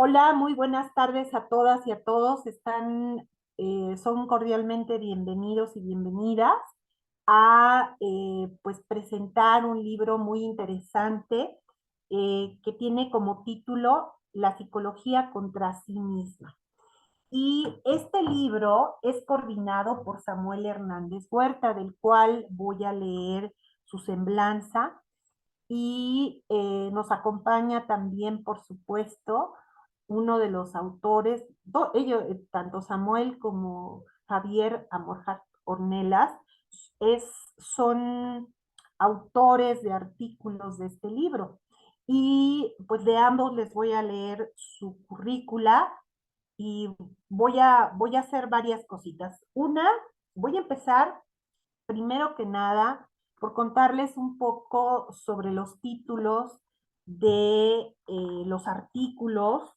Hola, muy buenas tardes a todas y a todos. Son cordialmente bienvenidos y bienvenidas a pues presentar un libro muy interesante que tiene como título La psicología contra sí misma. Y este libro es coordinado por Samuel Hernández Huerta, del cual voy a leer su semblanza y nos acompaña también, por supuesto, uno de los autores, ellos, tanto Samuel como Javier Amorjat Ornelas, es, son autores de artículos de este libro. Y pues de ambos les voy a leer su currícula y voy a hacer varias cositas. Voy a empezar primero que nada por contarles un poco sobre los títulos de los artículos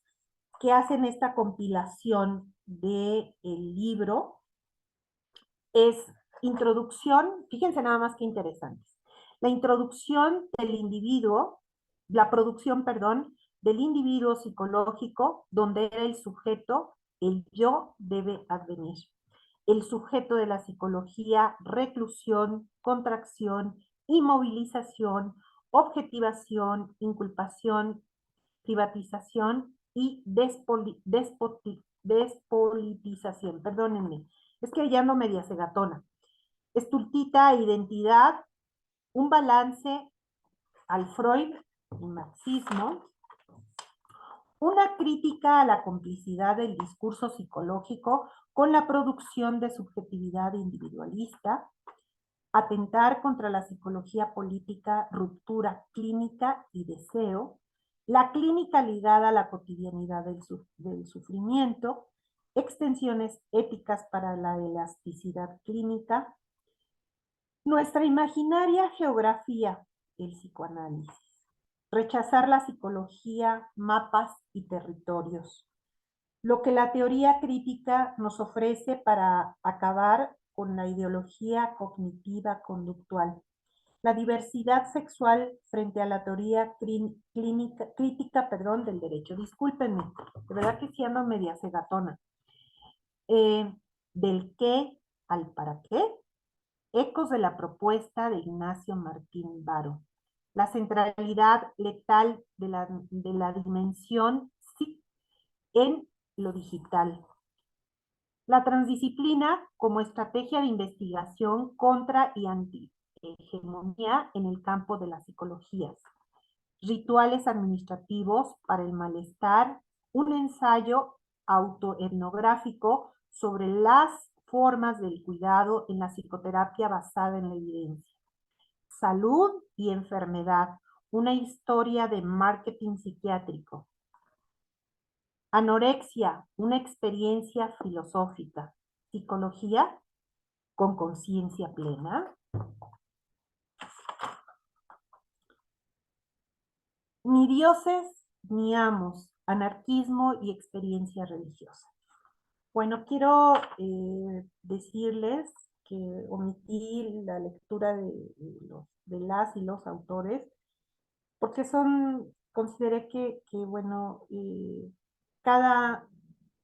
que hacen esta compilación del libro. Es introducción, fíjense nada más que interesantes. La introducción del individuo, la producción, perdón, del individuo psicológico, donde el sujeto, el yo, debe advenir. El sujeto de la psicología, reclusión, contracción, inmovilización, objetivación, inculpación, privatización y despolitización. Perdónenme, es que ya ando media cegatona. Estultita, identidad, un balance al Freud y marxismo, una crítica a la complicidad del discurso psicológico con la producción de subjetividad individualista, atentar contra la psicología política, ruptura clínica y deseo, la clínica ligada a la cotidianidad del sufrimiento, extensiones éticas para la elasticidad clínica, nuestra imaginaria geografía, el psicoanálisis, rechazar la psicología, mapas y territorios, lo que la teoría crítica nos ofrece para acabar con la ideología cognitiva conductual, la diversidad sexual frente a la teoría crítica, perdón, del derecho. Discúlpenme, de verdad que sí ando media cegatona. Del qué al para qué, ecos de la propuesta de Ignacio Martín Baro, la centralidad letal de la dimensión sí en lo digital, la transdisciplina como estrategia de investigación contra y anti-hegemonía en el campo de las psicologías, rituales administrativos para el malestar, un ensayo autoetnográfico sobre las formas del cuidado en la psicoterapia basada en la evidencia, salud y enfermedad, una historia de marketing psiquiátrico, anorexia, una experiencia filosófica, psicología con conciencia plena, ni dioses ni amos, anarquismo y experiencia religiosa. Bueno, quiero decirles que omití la lectura de las y los autores, porque consideré bueno, cada,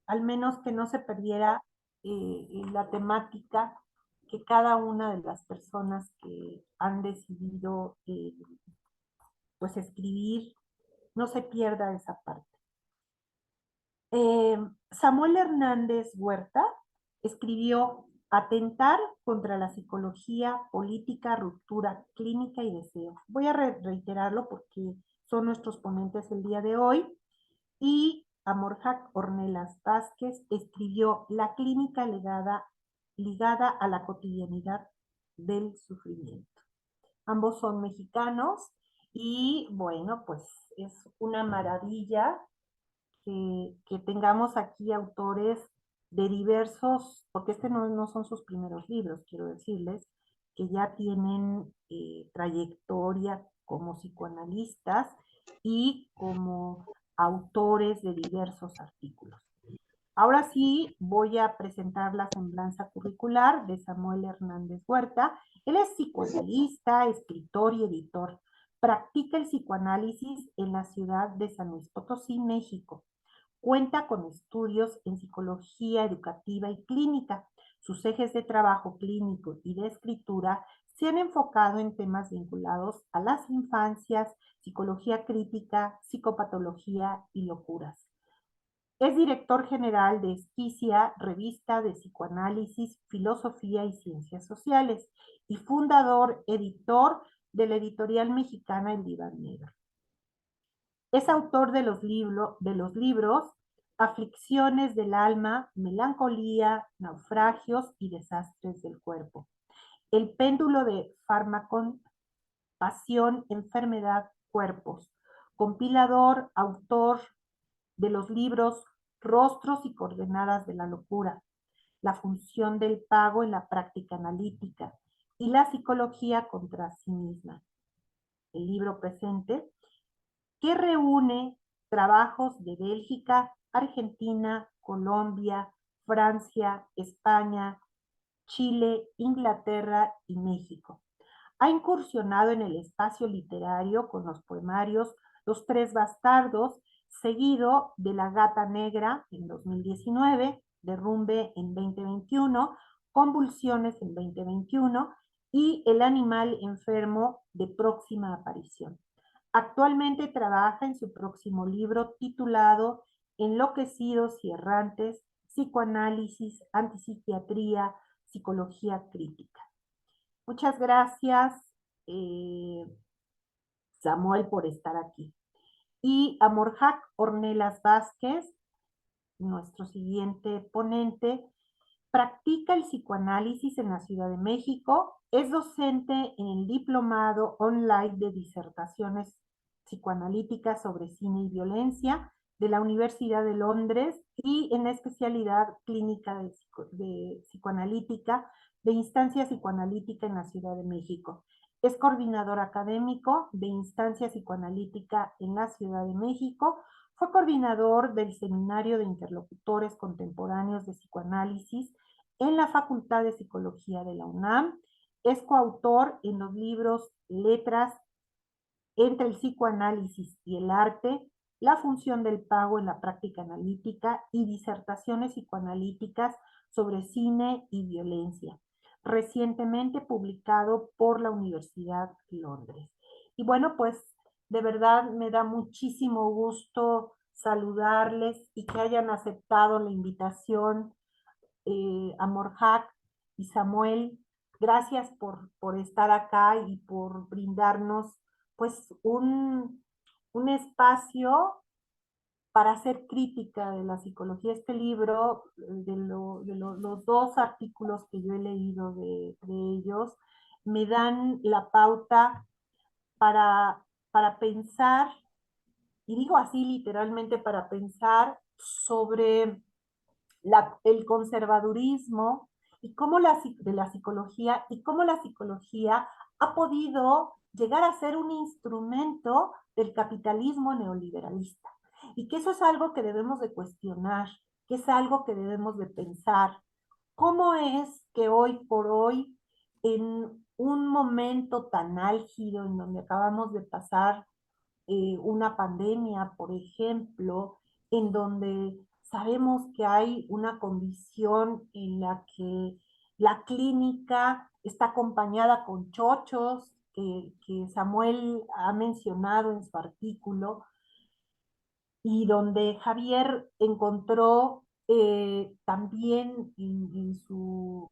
al menos que no se perdiera la temática que cada una de las personas que han decidido pues escribir, no se pierda esa parte. Eh, Samuel Hernández Huerta escribió Atentar contra la psicología, política, ruptura, clínica y deseo. Voy a reiterarlo porque son nuestros ponentes el día de hoy. Y Amorjac Ornelas Vázquez escribió La clínica ligada a la cotidianidad del sufrimiento. Ambos son mexicanos y bueno, pues es una maravilla que tengamos aquí autores de diversos, porque no son sus primeros libros, quiero decirles, que ya tienen trayectoria como psicoanalistas y como autores de diversos artículos. Ahora sí voy a presentar la semblanza curricular de Samuel Hernández Huerta. Él es psicoanalista, escritor y editor. Practica el psicoanálisis en la ciudad de San Luis Potosí, México. Cuenta con estudios en psicología educativa y clínica. Sus ejes de trabajo clínico y de escritura se han enfocado en temas vinculados a las infancias, psicología crítica, psicopatología y locuras. Es director general de Esquicia, revista de psicoanálisis, filosofía y ciencias sociales, y fundador, editor de la editorial mexicana El Diván Negro. Es autor de los libros Aflicciones del alma, Melancolía, Naufragios y Desastres del cuerpo. El péndulo de Fármacon, Pasión, Enfermedad, Cuerpos. Compilador, autor de los libros Rostros y coordenadas de la locura, La función del pago en la práctica analítica y la psicología contra sí misma. El libro presente, que reúne trabajos de Bélgica, Argentina, Colombia, Francia, España, Chile, Inglaterra y México. Ha incursionado en el espacio literario con los poemarios Los Tres Bastardos, seguido de La Gata Negra en 2019, Derrumbe en 2021, Convulsiones en 2021 y El Animal Enfermo de próxima aparición. Actualmente trabaja en su próximo libro titulado Enloquecidos y Errantes, Psicoanálisis, Antipsiquiatría, Psicología Crítica. Muchas gracias, eh, Samuel, por estar aquí. Y Amorjac Ornelas Vázquez, nuestro siguiente ponente, practica el psicoanálisis en la Ciudad de México, es docente en el diplomado online de disertaciones psicoanalíticas sobre cine y violencia de la Universidad de Londres y en la especialidad clínica de psicoanalítica de instancia psicoanalítica en la Ciudad de México. Es coordinador académico de instancia psicoanalítica en la Ciudad de México. Fue coordinador del Seminario de Interlocutores Contemporáneos de Psicoanálisis en la Facultad de Psicología de la UNAM. Es coautor en los libros Letras entre el psicoanálisis y el arte, La función del pago en la práctica analítica y disertaciones psicoanalíticas sobre cine y violencia, recientemente publicado por la Universidad de Londres. Y bueno, pues de verdad me da muchísimo gusto saludarles y que hayan aceptado la invitación, Amorjac y Samuel. Gracias por estar acá y por brindarnos pues un espacio para hacer crítica de la psicología. Este libro, los dos artículos que yo he leído de ellos, me dan la pauta para pensar, y digo así literalmente, para pensar sobre el conservadurismo y cómo de la psicología y cómo la psicología ha podido llegar a ser un instrumento del capitalismo neoliberalista. Y que eso es algo que debemos de cuestionar, que es algo que debemos de pensar. ¿Cómo es que hoy por hoy, en un momento tan álgido en donde acabamos de pasar una pandemia, por ejemplo, en donde sabemos que hay una condición en la que la clínica está acompañada con chochos, que Samuel ha mencionado en su artículo, y donde Javier encontró también en su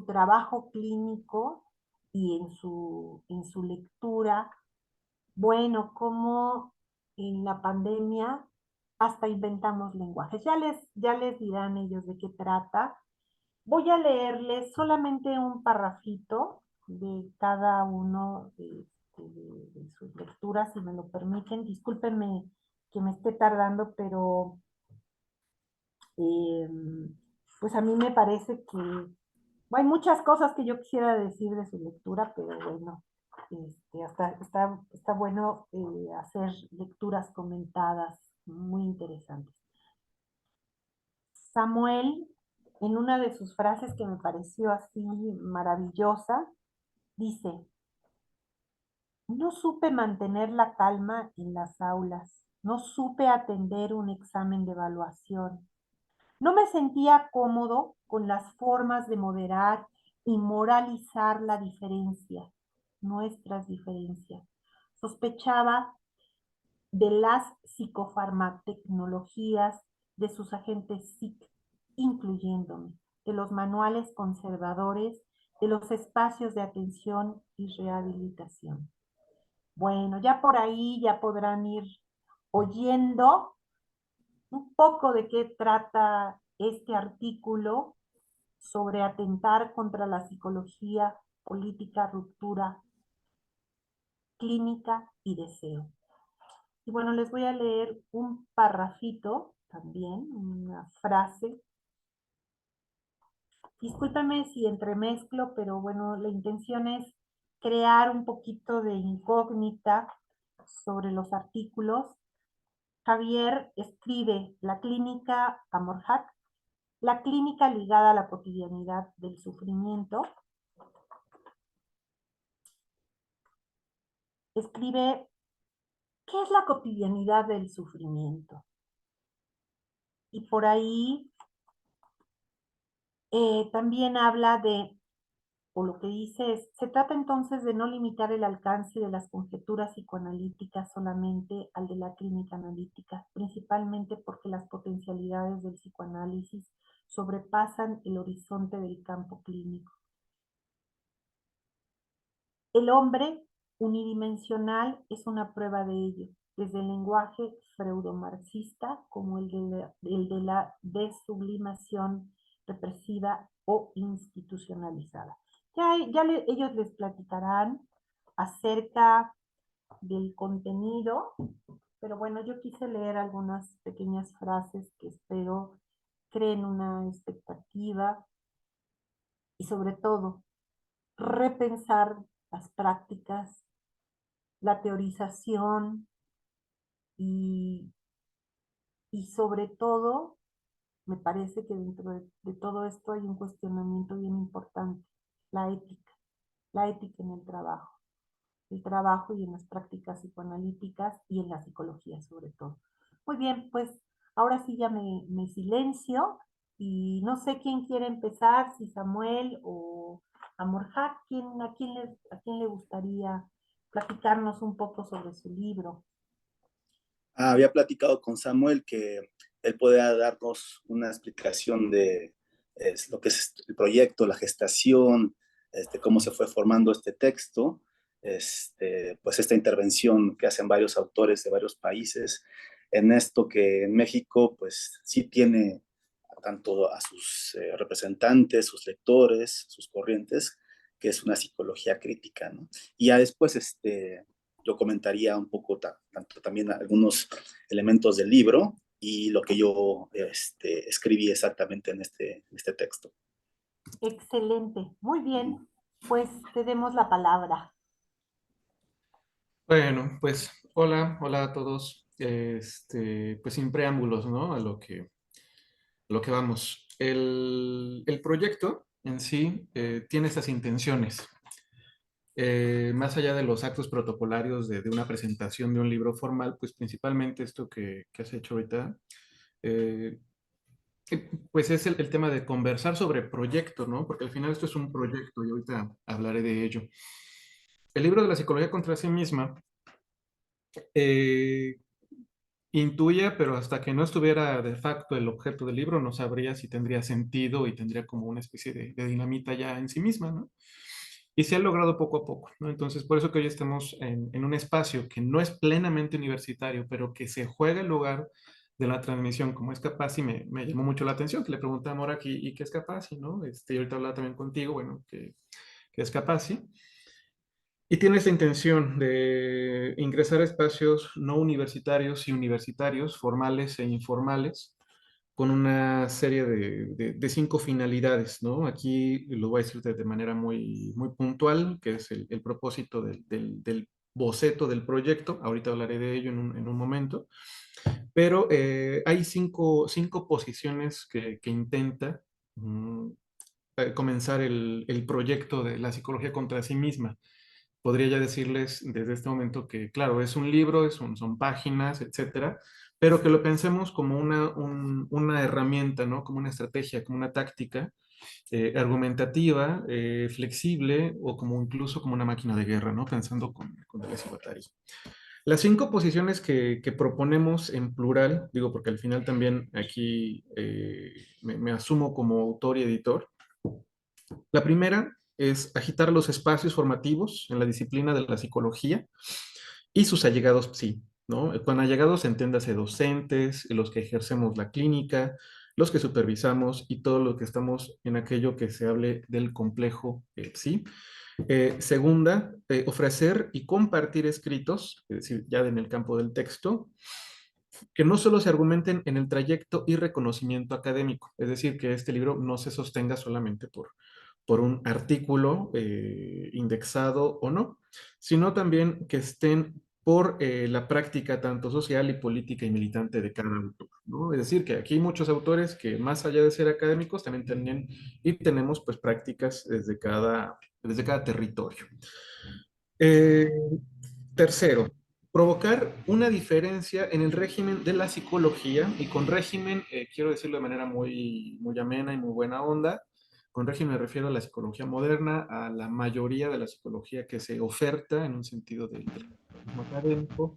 trabajo clínico y en su lectura, bueno, como en la pandemia hasta inventamos lenguajes. Ya les dirán ellos de qué trata. Voy a leerles solamente un parrafito de cada uno de sus lecturas, si me lo permiten. Discúlpenme que me esté tardando, pero eh, pues a mí me parece que hay muchas cosas que yo quisiera decir de su lectura, pero bueno, está bueno hacer lecturas comentadas muy interesantes. Samuel, en una de sus frases que me pareció así maravillosa, dice: No supe mantener la calma en las aulas, no supe atender un examen de evaluación. No me sentía cómodo con las formas de moderar y moralizar la diferencia, nuestras diferencias. Sospechaba de las psicofarmacotecnologías, de sus agentes SIC, incluyéndome, de los manuales conservadores, de los espacios de atención y rehabilitación. Bueno, ya por ahí ya podrán ir oyendo un poco de qué trata este artículo sobre atentar contra la psicología, política, ruptura, clínica y deseo. Y bueno, les voy a leer un parrafito también, una frase. Discúlpame si entremezclo, pero bueno, la intención es crear un poquito de incógnita sobre los artículos. Javier escribe la clínica Amorhat, la clínica ligada a la cotidianidad del sufrimiento. Escribe, ¿qué es la cotidianidad del sufrimiento? Y por ahí también habla de, o lo que dice es, se trata entonces de no limitar el alcance de las conjeturas psicoanalíticas solamente al de la clínica analítica, principalmente porque las potencialidades del psicoanálisis sobrepasan el horizonte del campo clínico. El hombre unidimensional es una prueba de ello, desde el lenguaje freudomarxista como el de la desublimación represiva o institucionalizada. Ellos les platicarán acerca del contenido, pero bueno, yo quise leer algunas pequeñas frases que espero creen una expectativa y sobre todo repensar las prácticas, la teorización y, y sobre todo, me parece que dentro de todo esto hay un cuestionamiento bien importante, la ética, la ética en el trabajo y en las prácticas psicoanalíticas y en la psicología sobre todo. Muy bien, pues ahora sí ya me silencio y no sé quién quiere empezar, si Samuel o Amorhat, ¿a quién le gustaría platicarnos un poco sobre su libro? Había platicado con Samuel que él puede darnos una explicación de lo que es el proyecto, la gestación, cómo se fue formando este texto, pues esta intervención que hacen varios autores de varios países en esto que en México pues sí tiene tanto a sus representantes, sus lectores, sus corrientes, que es una psicología crítica, ¿no? Y ya después yo comentaría un poco tanto también algunos elementos del libro y lo que yo escribí exactamente en este texto. Excelente, muy bien, pues te demos la palabra. Bueno, pues hola a todos. Pues sin preámbulos, ¿no? A lo que vamos. El proyecto en sí tiene estas intenciones. Más allá de los actos protocolarios de una presentación de un libro formal, pues principalmente esto que has hecho ahorita, eh, pues es el tema de conversar sobre proyecto, ¿no? Porque al final esto es un proyecto y ahorita hablaré de ello. El libro de la psicología contra sí misma eh, intuye, pero hasta que no estuviera de facto el objeto del libro, no sabría si tendría sentido y tendría como una especie de dinamita ya en sí misma, ¿no? Y se ha logrado poco a poco, ¿no? Entonces, por eso que hoy estamos en un espacio que no es plenamente universitario, pero que se juega el lugar de la transmisión, como es capaz, y me llamó mucho la atención, que le preguntamos ahora aquí, ¿y qué es capaz? ¿No? Y ahorita hablaba también contigo, bueno, que es capaz, ¿sí? Y tiene esta intención de ingresar a espacios no universitarios y universitarios, formales e informales, con una serie de 5 finalidades, ¿no? Aquí lo voy a decir de manera muy, muy puntual, que es el propósito del boceto del proyecto. Ahorita hablaré de ello en un momento. Pero hay cinco posiciones que intenta comenzar el proyecto de la psicología contra sí misma. podría ya decirles desde este momento que, claro, es un libro, son páginas, etcétera, pero que lo pensemos como una herramienta, ¿no? Como una estrategia, como una táctica argumentativa, flexible o como incluso como una máquina de guerra, ¿no? Pensando con Deleuze y Guattari. Las 5 posiciones que proponemos en plural, digo porque al final también aquí me asumo como autor y editor. La primera es agitar los espacios formativos en la disciplina de la psicología y sus allegados psi, ¿no? Con allegados entiéndase docentes, los que ejercemos la clínica, los que supervisamos y todo lo que estamos en aquello que se hable del complejo psi. Segunda, ofrecer y compartir escritos, es decir, ya en el campo del texto, que no solo se argumenten en el trayecto y reconocimiento académico, es decir, que este libro no se sostenga solamente por un artículo indexado o no, sino también que estén por la práctica tanto social y política y militante de cada autor, ¿no? Es decir, que aquí hay muchos autores que más allá de ser académicos también tienen y tenemos pues prácticas desde cada territorio. Eh, Tercero, provocar una diferencia en el régimen de la psicología, y con régimen quiero decirlo de manera muy amena y muy buena onda. Con régimen me refiero a la psicología moderna, a la mayoría de la psicología que se oferta en un sentido del académico.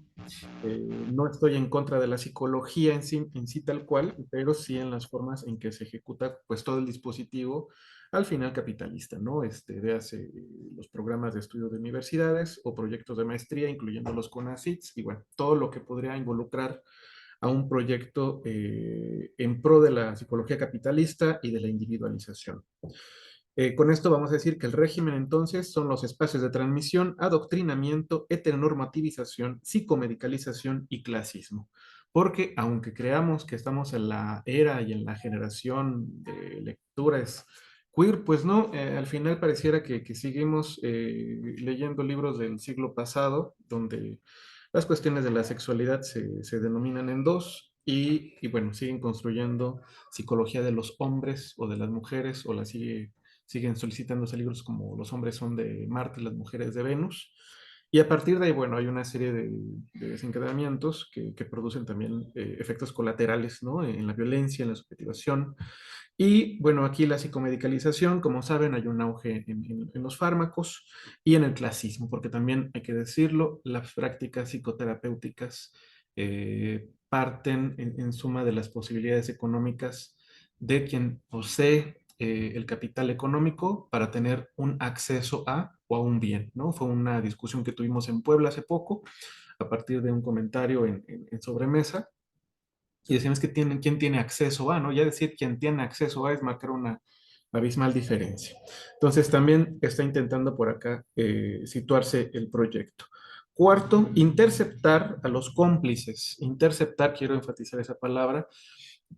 No estoy en contra de la psicología en sí tal cual, pero sí en las formas en que se ejecuta pues todo el dispositivo al final capitalista, ¿no? Véase los programas de estudio de universidades o proyectos de maestría, incluyendo los CONACYTs, y bueno, todo lo que podría involucrar a un proyecto en pro de la psicología capitalista y de la individualización. Con esto vamos a decir que el régimen entonces son los espacios de transmisión, adoctrinamiento, heteronormativización, psicomedicalización y clasismo. Porque aunque creamos que estamos en la era y en la generación de lecturas queer, pues no, al final pareciera que seguimos leyendo libros del siglo pasado, donde las cuestiones de la sexualidad se denominan en dos. Y bueno, siguen construyendo psicología de los hombres o de las mujeres, o la siguen solicitándose libros como Los hombres son de Marte, las mujeres de Venus. Y a partir de ahí, bueno, hay una serie de desencadenamientos que producen también efectos colaterales, ¿no? En la violencia, en la subjetivación. Y bueno, aquí la psicomedicalización, como saben, hay un auge en los fármacos y en el clasismo, porque también hay que decirlo, las prácticas psicoterapéuticas parten en suma de las posibilidades económicas de quien posee el capital económico para tener un acceso a o a un bien, ¿no? Fue una discusión que tuvimos en Puebla hace poco, a partir de un comentario en sobremesa, y decíamos que quién tiene acceso a, ¿no? Ya decir quién tiene acceso a es marcar una abismal diferencia. Entonces también está intentando por acá situarse el proyecto. Cuarto, interceptar a los cómplices. Interceptar, quiero enfatizar esa palabra,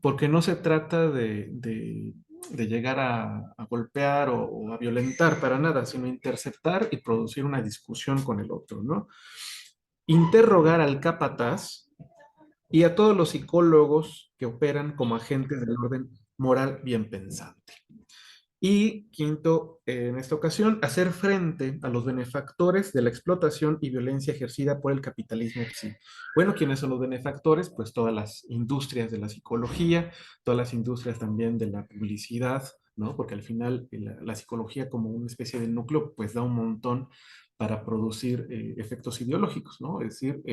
porque no se trata de llegar a golpear o a violentar para nada, sino interceptar y producir una discusión con el otro, ¿no? Interrogar al capataz y a todos los psicólogos que operan como agentes del orden moral bien pensante. Y quinto, en esta ocasión, hacer frente a los benefactores de la explotación y violencia ejercida por el capitalismo. Sí. Bueno, ¿quiénes son los benefactores? Pues todas las industrias de la psicología, todas las industrias también de la publicidad, ¿no? Porque al final la psicología como una especie de núcleo, pues da un montón para producir efectos ideológicos, ¿no? Es decir,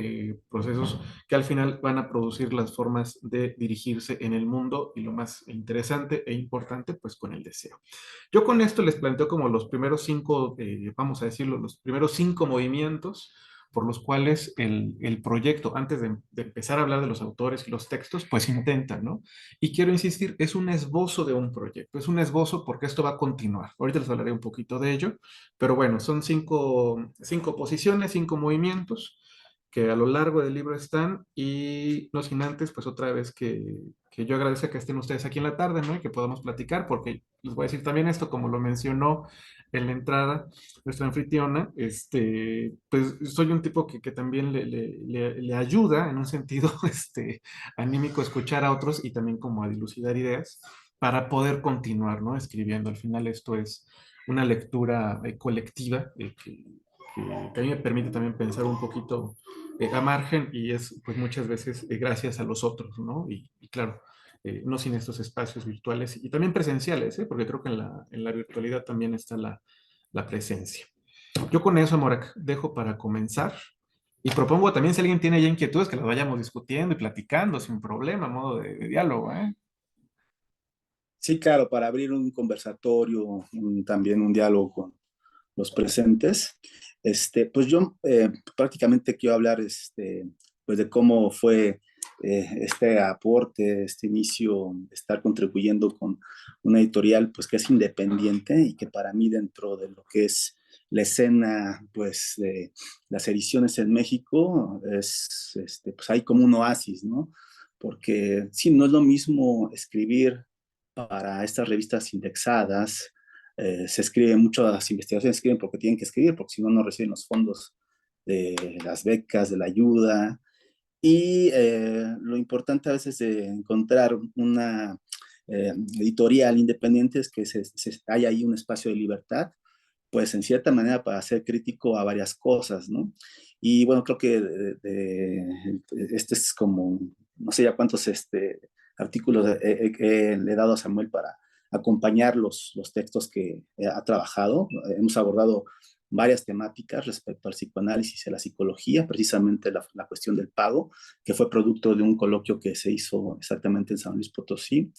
procesos que al final van a producir las formas de dirigirse en el mundo y lo más interesante e importante, pues con el deseo. Yo con esto les planteo como los primeros 5, vamos a decirlo, los primeros 5 movimientos por los cuales el proyecto, antes de empezar a hablar de los autores y los textos, pues intenta, ¿no? Y quiero insistir, es un esbozo de un proyecto, es un esbozo porque esto va a continuar. Ahorita les hablaré un poquito de ello, pero bueno, son 5 posiciones, 5 movimientos que a lo largo del libro están, y no sin antes, pues otra vez que yo agradezco que estén ustedes aquí en la tarde, ¿no? Y que podamos platicar, porque les voy a decir también esto, como lo mencionó en la entrada nuestra anfitriona, pues soy un tipo que también le ayuda en un sentido anímico a escuchar a otros y también como a dilucidar ideas para poder continuar, ¿no? Escribiendo. Al final esto es una lectura colectiva que a mí me permite también pensar un poquito a margen y es pues muchas veces gracias a los otros, ¿no? Y claro, no sin estos espacios virtuales y también presenciales, ¿eh? Porque creo que en la virtualidad también está la presencia. Yo con eso, Morak, dejo para comenzar y propongo también si alguien tiene ya inquietudes que las vayamos discutiendo y platicando sin problema, a modo de diálogo, ¿eh? Sí, claro, para abrir un conversatorio, también un diálogo con los presentes. Pues yo prácticamente quiero hablar pues de cómo fue este aporte, este inicio, estar contribuyendo con una editorial pues que es independiente y que para mí dentro de lo que es la escena pues de las ediciones en México pues hay como un oasis, ¿no? Porque sí, no es lo mismo escribir para estas revistas indexadas, se escriben muchas investigaciones, se escriben porque tienen que escribir, porque si no, no reciben los fondos de las becas, de la ayuda. Y lo importante a veces de encontrar una editorial independiente es que haya ahí un espacio de libertad, pues en cierta manera para ser crítico a varias cosas, ¿no? Y bueno, creo que este es como, no sé ya cuántos artículos le he dado a Samuel para acompañar los textos que ha trabajado. Hemos abordado varias temáticas respecto al psicoanálisis y a la psicología, precisamente la cuestión del pago, que fue producto de un coloquio que se hizo exactamente en San Luis Potosí.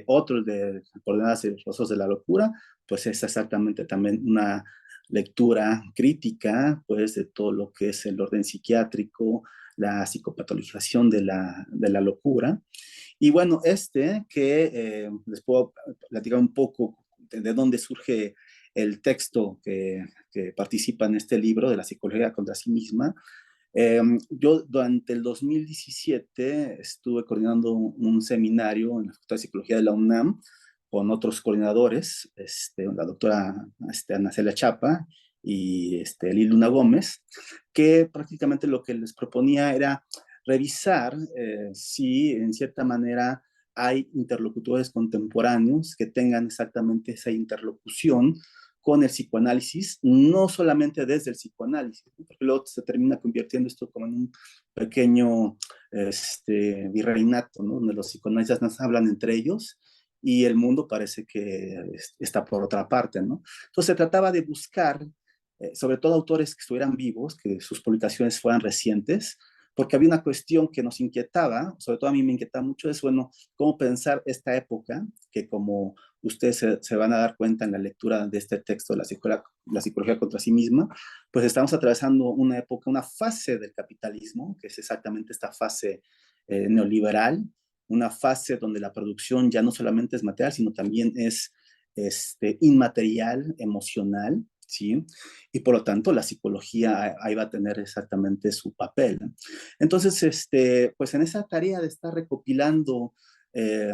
Otro de Coordenadas y Rostros de la Locura, pues es exactamente también una lectura crítica, pues, de todo lo que es el orden psiquiátrico, la psicopatologización de la locura. Y bueno, que les puedo platicar un poco de dónde surge el texto que participa en este libro de la psicología contra sí misma. Yo durante el 2017 estuve coordinando un seminario en la Facultad de Psicología de la UNAM con otros coordinadores, la doctora Ana Celia Chapa y Lili Luna Gómez, que prácticamente lo que les proponía era revisar si en cierta manera hay interlocutores contemporáneos que tengan exactamente esa interlocución con el psicoanálisis, no solamente desde el psicoanálisis, ¿no? Porque luego se termina convirtiendo esto como en un pequeño virreinato, ¿no? Donde los psicoanalistas no hablan entre ellos y el mundo parece que está por otra parte, ¿no? Entonces se trataba de buscar, sobre todo autores que estuvieran vivos, que sus publicaciones fueran recientes, porque había una cuestión que nos inquietaba, sobre todo a mí me inquietaba mucho, es, bueno, cómo pensar esta época, que como ustedes se van a dar cuenta en la lectura de este texto, la psicología contra sí misma, pues estamos atravesando una época, una fase del capitalismo, que es exactamente esta fase neoliberal, una fase donde la producción ya no solamente es material, sino también es inmaterial, emocional, ¿sí? Y por lo tanto la psicología ahí va a tener exactamente su papel. Entonces, pues en esa tarea de estar recopilando eh,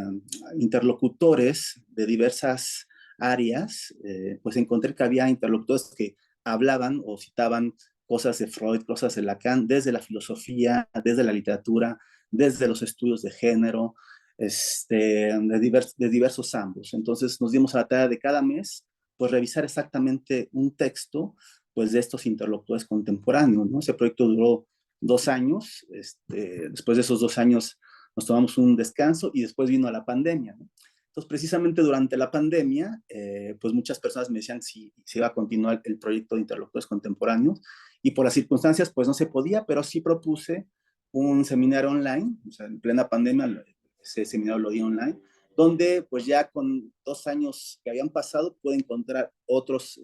interlocutores de diversas áreas, pues encontré que había interlocutores que hablaban o citaban cosas de Freud, cosas de Lacan, desde la filosofía, desde la literatura, desde los estudios de género, de diversos ámbitos. Entonces nos dimos a la tarea de cada mes, pues revisar exactamente un texto, pues de estos interlocutores contemporáneos, ¿no? Ese proyecto duró 2 años, después de esos 2 años nos tomamos un descanso y después vino la pandemia, ¿no? Entonces, precisamente durante la pandemia, pues muchas personas me decían si iba a continuar el proyecto de interlocutores contemporáneos y por las circunstancias, pues no se podía, pero sí propuse un seminario online, o sea, en plena pandemia, ese seminario lo di online, donde pues ya con 2 años que habían pasado pude encontrar otros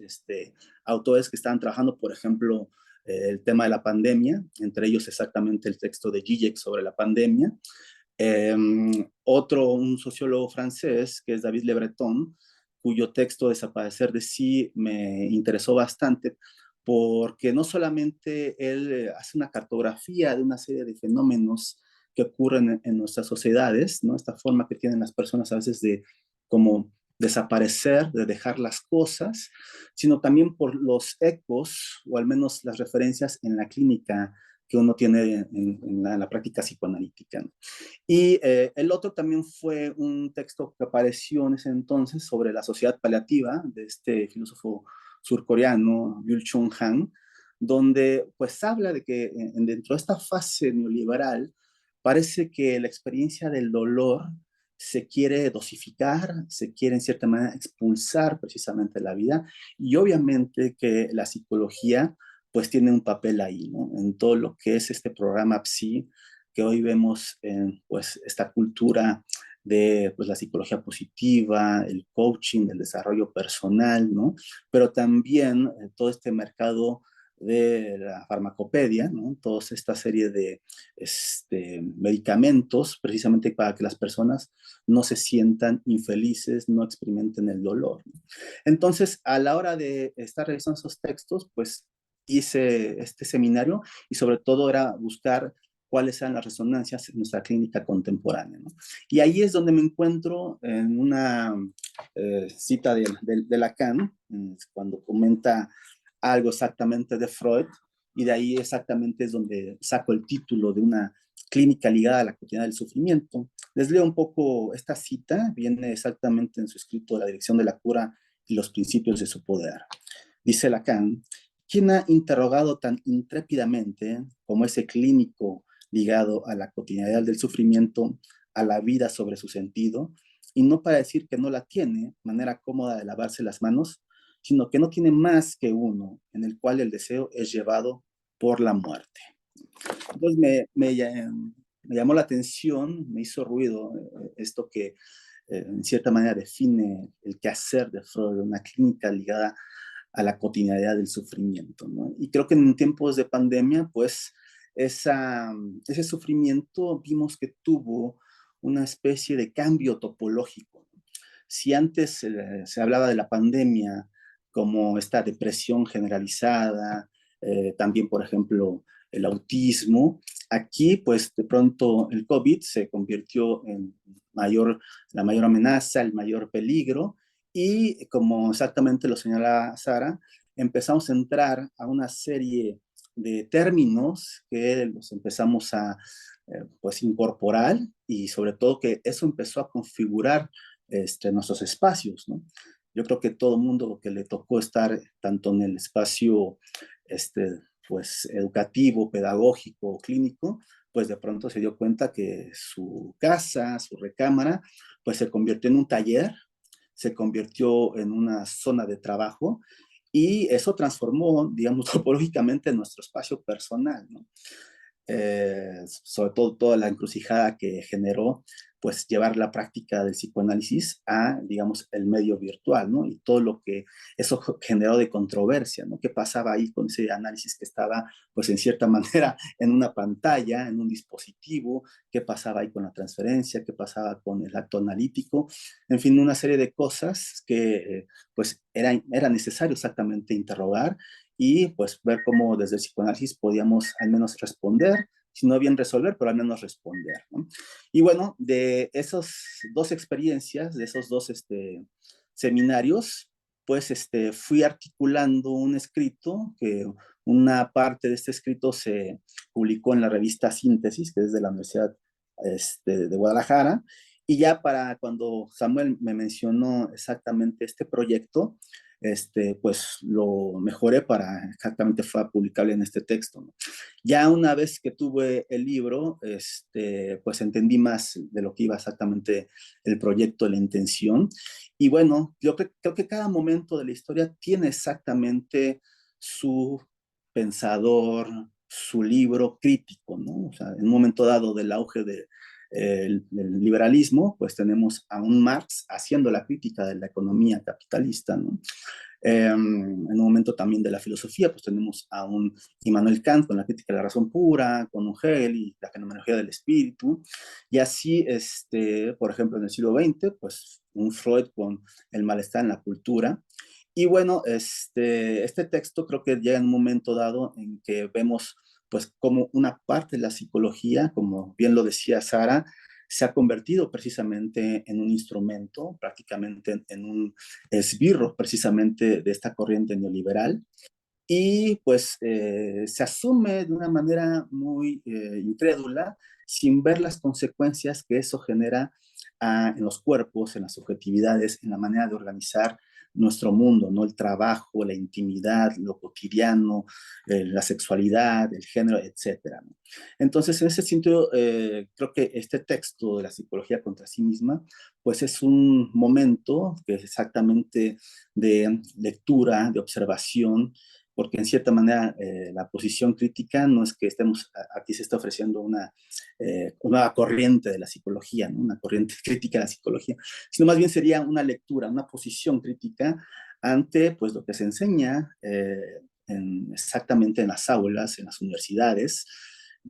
autores que estaban trabajando, por ejemplo, el tema de la pandemia, entre ellos exactamente el texto de Zizek sobre la pandemia. Un sociólogo francés, que es David Le Breton, cuyo texto Desaparecer de sí me interesó bastante, porque no solamente él hace una cartografía de una serie de fenómenos que ocurren en nuestras sociedades, ¿no? Esta forma que tienen las personas a veces de como desaparecer, de dejar las cosas, sino también por los ecos, o al menos las referencias en la clínica que uno tiene en la práctica psicoanalítica, ¿no? Y el otro también fue un texto que apareció en ese entonces sobre la sociedad paliativa de este filósofo surcoreano, Byul Chung Han, donde pues habla de que dentro de esta fase neoliberal parece que la experiencia del dolor se quiere dosificar, se quiere en cierta manera expulsar precisamente de la vida, y obviamente que la psicología pues tiene un papel ahí, ¿no? En todo lo que es este programa PSI, que hoy vemos en pues esta cultura de pues, la psicología positiva, el coaching, el desarrollo personal, ¿no? Pero también todo este mercado de la farmacopedia, ¿no? Toda esta serie de medicamentos precisamente para que las personas no se sientan infelices, no experimenten el dolor. Entonces, a la hora de estar revisando esos textos, pues hice este seminario y sobre todo era buscar cuáles eran las resonancias en nuestra clínica contemporánea, ¿no? Y ahí es donde me encuentro en una cita de Lacan, cuando comenta algo exactamente de Freud, y de ahí exactamente es donde saco el título de una clínica ligada a la cotidianidad del sufrimiento. Les leo un poco esta cita, viene exactamente en su escrito La dirección de la cura y los principios de su poder. Dice Lacan: ¿quién ha interrogado tan intrépidamente como ese clínico ligado a la cotidianidad del sufrimiento, a la vida sobre su sentido, y no para decir que no la tiene, manera cómoda de lavarse las manos, sino que no tiene más que uno, en el cual el deseo es llevado por la muerte? Entonces me llamó la atención, me hizo ruido esto que en cierta manera define el quehacer de Freud, una clínica ligada a la cotidianidad del sufrimiento, ¿no? Y creo que en tiempos de pandemia, pues ese sufrimiento vimos que tuvo una especie de cambio topológico. Si antes se hablaba de la pandemia como esta depresión generalizada, también, por ejemplo, el autismo, aquí, pues de pronto el COVID se convirtió en la mayor amenaza, el mayor peligro, y como exactamente lo señala Sara, empezamos a entrar a una serie de términos que los empezamos a pues incorporar, y sobre todo que eso empezó a configurar nuestros espacios, ¿no? Yo creo que todo mundo que le tocó estar tanto en el espacio pues educativo, pedagógico, clínico, pues de pronto se dio cuenta que su casa, su recámara, pues se convirtió en un taller, se convirtió en una zona de trabajo, y eso transformó, digamos, topológicamente nuestro espacio personal, ¿no? Sobre todo toda la encrucijada que generó, pues llevar la práctica del psicoanálisis a, digamos, el medio virtual, ¿no? Y todo lo que eso generó de controversia, ¿no? ¿Qué pasaba ahí con ese análisis que estaba, pues en cierta manera, en una pantalla, en un dispositivo? ¿Qué pasaba ahí con la transferencia? ¿Qué pasaba con el acto analítico? En fin, una serie de cosas que, pues, era necesario exactamente interrogar, y pues ver cómo desde el psicoanálisis podíamos al menos responder, si no bien resolver, pero al menos responder, ¿no? Y bueno, de esas dos experiencias, de esos dos seminarios, pues fui articulando un escrito, que una parte de este escrito se publicó en la revista Síntesis, que es de la Universidad de Guadalajara, y ya para cuando Samuel me mencionó exactamente este proyecto, pues lo mejoré para exactamente fue publicable en este texto, ¿no? Ya una vez que tuve el libro, pues entendí más de lo que iba exactamente el proyecto, la intención. Y bueno, yo creo que cada momento de la historia tiene exactamente su pensador, su libro crítico, ¿no? O sea, en un momento dado del auge del liberalismo, pues tenemos a un Marx haciendo la crítica de la economía capitalista, ¿no? En un momento también de la filosofía, pues tenemos a un Immanuel Kant con la crítica de la razón pura, con un Hegel y la fenomenología del espíritu, y así, por ejemplo, en el siglo XX, pues un Freud con el malestar en la cultura. Y bueno, este texto creo que llega en un momento dado en que vemos pues como una parte de la psicología, como bien lo decía Sara, se ha convertido precisamente en un instrumento, prácticamente en un esbirro precisamente de esta corriente neoliberal, y pues se asume de una manera muy incrédula, sin ver las consecuencias que eso genera en los cuerpos, en las subjetividades, en la manera de organizar nuestro mundo, ¿no? El trabajo, la intimidad, lo cotidiano, la sexualidad, el género, etcétera, ¿no? Entonces, en ese sentido, creo que este texto de la psicología contra sí misma, pues es un momento que es exactamente de lectura, de observación, porque en cierta manera la posición crítica no es que estemos, aquí se está ofreciendo una corriente de la psicología, ¿no? Una corriente crítica de la psicología, sino más bien sería una lectura, una posición crítica ante pues lo que se enseña exactamente en las aulas, en las universidades.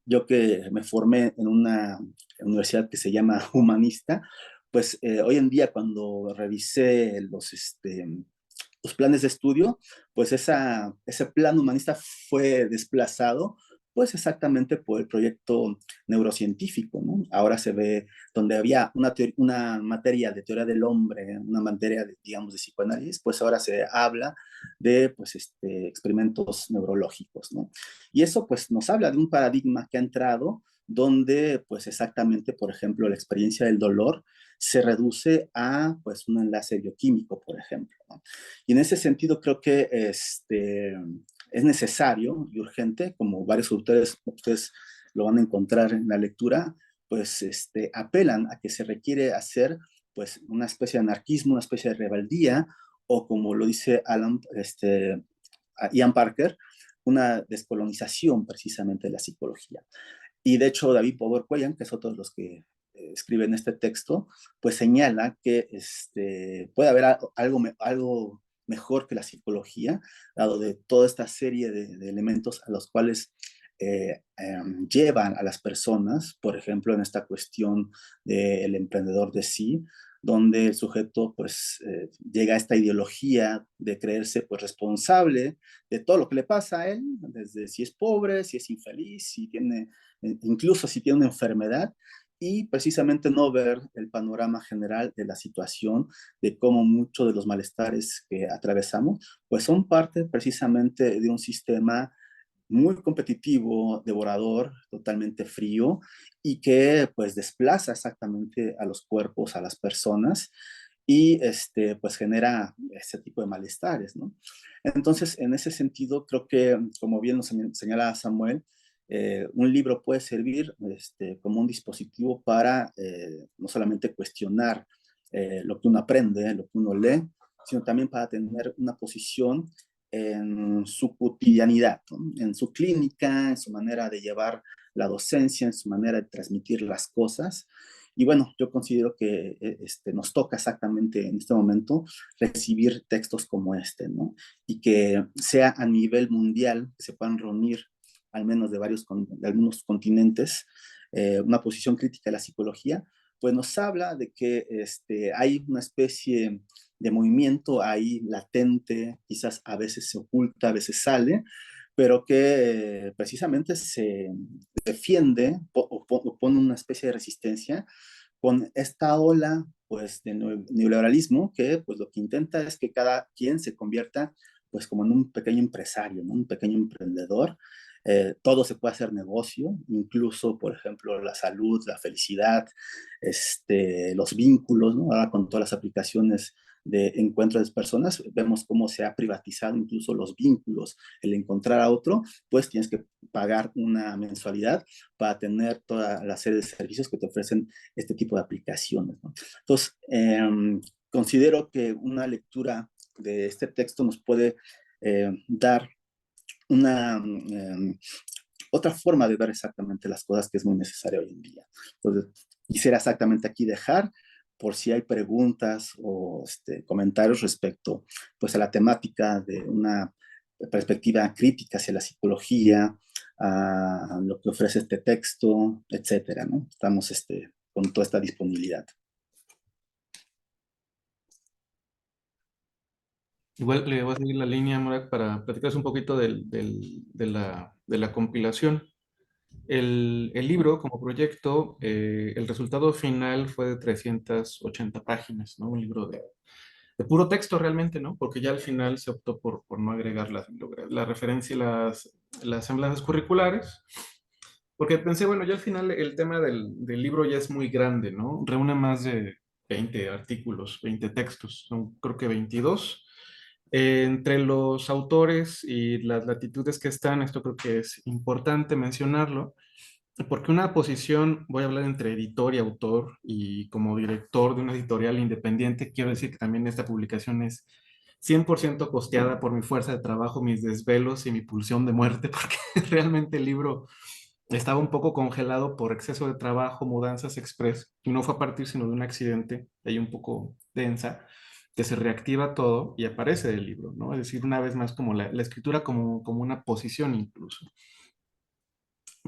Yo que me formé en una universidad que se llama humanista, pues hoy en día cuando revisé los planes de estudio, pues ese plan humanista fue desplazado pues exactamente por el proyecto neurocientífico, ¿no? Ahora se ve donde había una materia de teoría del hombre, una materia, digamos, de psicoanálisis, pues ahora se habla de, pues, experimentos neurológicos, ¿no? Y eso, pues, nos habla de un paradigma que ha entrado donde, pues, exactamente, por ejemplo, la experiencia del dolor se reduce a, pues, un enlace bioquímico, por ejemplo, ¿no? Y en ese sentido creo que es necesario y urgente, como varios autores, ustedes lo van a encontrar en la lectura, pues apelan a que se requiere hacer pues una especie de anarquismo, una especie de rebeldía, o como lo dice Ian Parker, una descolonización precisamente de la psicología. Y de hecho David Power-Cuellar, que es otro de los que escriben este texto, pues señala que puede haber algo mejor que la psicología, dado de toda esta serie de elementos a los cuales llevan a las personas, por ejemplo, en esta cuestión del emprendedor de sí, donde el sujeto pues llega a esta ideología de creerse pues responsable de todo lo que le pasa a él, desde si es pobre, si es infeliz, si tiene, incluso si tiene una enfermedad, y precisamente no ver el panorama general de la situación, de cómo muchos de los malestares que atravesamos, pues son parte precisamente de un sistema muy competitivo, devorador, totalmente frío, y que pues desplaza exactamente a los cuerpos, a las personas, y pues genera ese tipo de malestares, ¿no? Entonces, en ese sentido, creo que, como bien nos señala Samuel, un libro puede servir como un dispositivo para no solamente cuestionar lo que uno aprende, lo que uno lee, sino también para tener una posición en su cotidianidad, ¿no? En su clínica, en su manera de llevar la docencia, en su manera de transmitir las cosas. Y bueno, yo considero que nos toca exactamente en este momento recibir textos como este, ¿no? Y que sea a nivel mundial, que se puedan reunir al menos de algunos continentes, una posición crítica de la psicología, pues nos habla de que hay una especie de movimiento ahí latente, quizás a veces se oculta, a veces sale, pero que precisamente se defiende o pone una especie de resistencia con esta ola pues de neoliberalismo que pues lo que intenta es que cada quien se convierta pues como en un pequeño empresario, ¿no? Un pequeño emprendedor. Todo se puede hacer negocio, incluso, por ejemplo, la salud, la felicidad, los vínculos, ¿no? Ahora con todas las aplicaciones de encuentro de personas, vemos cómo se ha privatizado incluso los vínculos. El encontrar a otro, pues tienes que pagar una mensualidad para tener toda la serie de servicios que te ofrecen este tipo de aplicaciones, ¿no? Entonces, considero que una lectura de este texto nos puede dar una otra forma de ver exactamente las cosas que es muy necesaria hoy en día. Entonces, quisiera exactamente aquí dejar por si hay preguntas o comentarios respecto pues a la temática de una perspectiva crítica hacia la psicología, a lo que ofrece este texto, etcétera, ¿no? Estamos con toda esta disponibilidad. Igual le voy a seguir la línea, Morat, para platicarles un poquito de la compilación. El libro, como proyecto, el resultado final fue de 380 páginas, ¿no? Un libro de puro texto realmente, ¿no? Porque ya al final se optó por no agregar la referencia y las semblanzas curriculares. Porque pensé, bueno, ya al final el tema del libro ya es muy grande, ¿no? Reúne más de 20 artículos, 20 textos, son creo que 22. Entre los autores y las latitudes que están, esto creo que es importante mencionarlo, porque una posición, voy a hablar entre editor y autor, y como director de una editorial independiente, quiero decir que también esta publicación es 100% costeada por mi fuerza de trabajo, mis desvelos y mi pulsión de muerte, porque realmente el libro estaba un poco congelado por exceso de trabajo, mudanzas express, y no fue a partir sino de un accidente, ahí un poco densa, que se reactiva todo y aparece el libro, ¿no? Es decir, una vez más como la escritura como una posición incluso.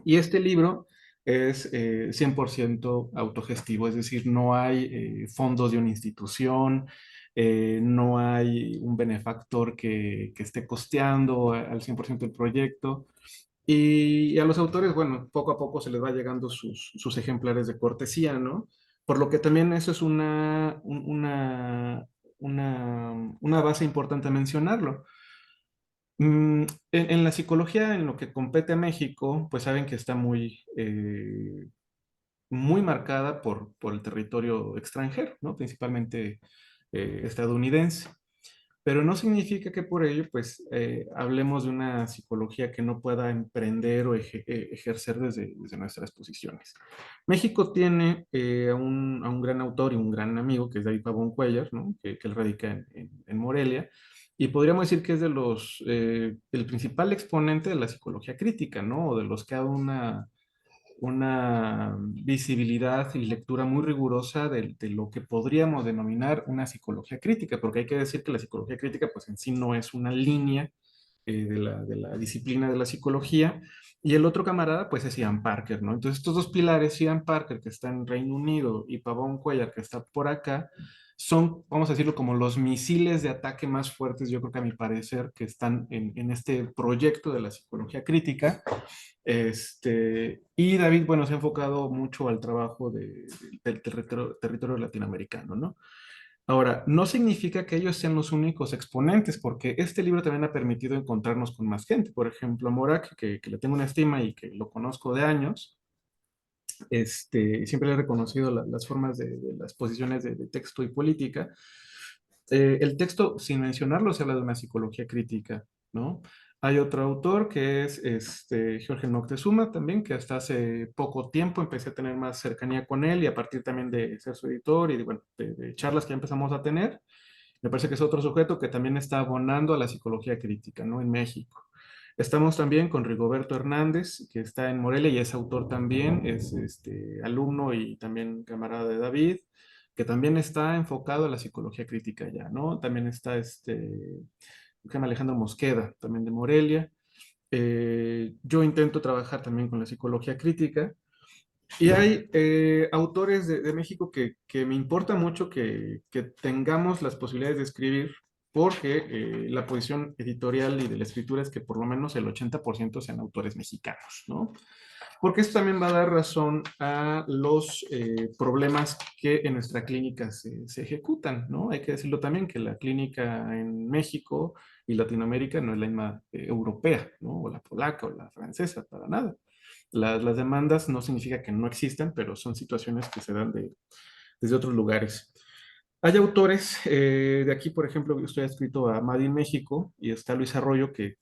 Y este libro es 100% autogestivo, es decir, no hay fondos de una institución, no hay un benefactor que esté costeando al 100% el proyecto. Y a los autores, bueno, poco a poco se les va llegando sus ejemplares de cortesía, ¿no? Por lo que también eso es una base importante a mencionarlo. En la psicología, en lo que compete a México, pues saben que está muy marcada por el territorio extranjero, ¿no? Principalmente estadounidense. Pero no significa que por ello, pues, hablemos de una psicología que no pueda emprender o ejercer desde nuestras posiciones. México tiene a un gran autor y un gran amigo, que es David Pabón Cuéllar, ¿no? Que él radica en Morelia, y podríamos decir que es el principal exponente de la psicología crítica, ¿no? O de los que ha dado una visibilidad y lectura muy rigurosa de lo que podríamos denominar una psicología crítica, porque hay que decir que la psicología crítica pues en sí no es una línea de la disciplina de la psicología, y el otro camarada pues es Ian Parker, ¿no? Entonces estos dos pilares, Ian Parker que está en Reino Unido y Pavón Cuellar que está por acá, son, vamos a decirlo, como los misiles de ataque más fuertes, yo creo que a mi parecer, que están en este proyecto de la psicología crítica. Y David, bueno, se ha enfocado mucho al trabajo del territorio latinoamericano, ¿no? Ahora, no significa que ellos sean los únicos exponentes, porque este libro también ha permitido encontrarnos con más gente. Por ejemplo, Morak, que le tengo una estima y que lo conozco de años, siempre le he reconocido las formas de las posiciones de texto y política. El texto, sin mencionarlo, se habla de una psicología crítica, ¿no? Hay otro autor que es Jorge Moctezuma también, que hasta hace poco tiempo empecé a tener más cercanía con él y a partir también de ser su editor y bueno, de charlas que ya empezamos a tener, me parece que es otro sujeto que también está abonando a la psicología crítica, ¿no? En México. Estamos también con Rigoberto Hernández, que está en Morelia y es autor también, es alumno y también camarada de David, que también está enfocado a la psicología crítica ya, ¿no? También está se llama Alejandro Mosqueda, también de Morelia. Yo intento trabajar también con la psicología crítica y hay autores de México que me importa mucho que tengamos las posibilidades de escribir, porque la posición editorial y de la escritura es que por lo menos el 80% sean autores mexicanos, ¿no? Porque esto también va a dar razón a los problemas que en nuestra clínica se ejecutan, ¿no? Hay que decirlo también que la clínica en México y Latinoamérica no es la misma europea, ¿no? O la polaca o la francesa, para nada. Las demandas no significa que no existan, pero son situaciones que se dan desde otros lugares. Hay autores de aquí, por ejemplo, yo estoy escrito a Madi en México y está Luis Arroyo, que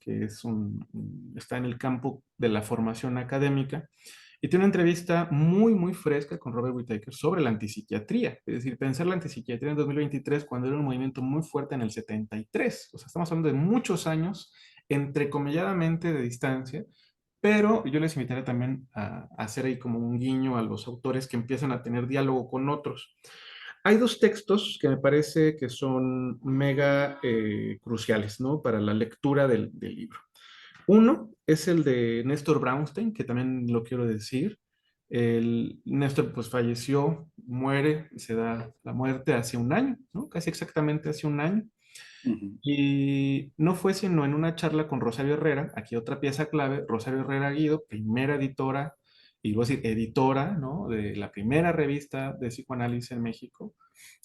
está en el campo de la formación académica y tiene una entrevista muy, muy fresca con Robert Whittaker sobre la antipsiquiatría. Es decir, pensar la antipsiquiatría en 2023 cuando era un movimiento muy fuerte en el 73. O sea, estamos hablando de muchos años, entrecomilladamente de distancia, pero yo les invitaría también a hacer ahí como un guiño a los autores que empiezan a tener diálogo con otros. Hay dos textos que me parece que son mega cruciales, ¿no? Para la lectura del libro. Uno es el de Néstor Brownstein, que también lo quiero decir. Néstor pues falleció, muere, se da la muerte hace un año, ¿no? Casi exactamente hace un año. Ujú. Y no fue sino en una charla con Rosario Herrera, aquí otra pieza clave, Rosario Herrera Guido, primera editora, y voy a decir editora, ¿no? De la primera revista de psicoanálisis en México,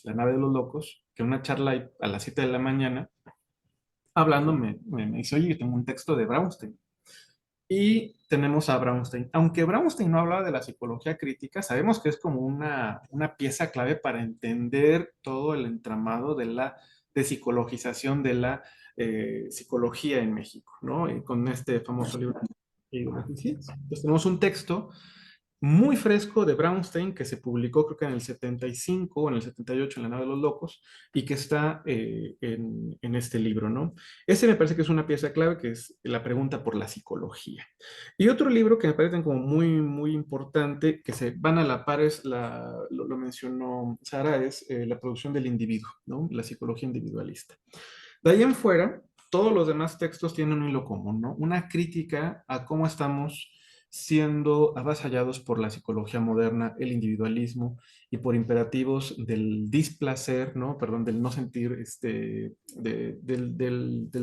La Nave de los Locos, que en una charla ahí a las 7 de la mañana, hablando, me dice, oye, yo tengo un texto de Brownstein. Y tenemos a Brownstein. Aunque Brownstein no hablaba de la psicología crítica, sabemos que es como una pieza clave para entender todo el entramado de la psicologización de la psicología en México, ¿no? Y con este famoso libro. Entonces tenemos un texto muy fresco de Brownstein que se publicó creo que en el 75 o en el 78 en La Nave de los Locos y que está en este libro, ¿no? Ese me parece que es una pieza clave que es la pregunta por la psicología. Y otro libro que me parece como muy, muy importante, que se van a la par, es lo mencionó Sara, es la producción del individuo, ¿no? La psicología individualista. De ahí en fuera, todos los demás textos tienen un hilo común, ¿no? Una crítica a cómo estamos siendo avasallados por la psicología moderna, el individualismo y por imperativos del displacer, ¿no? Perdón, del no sentir, del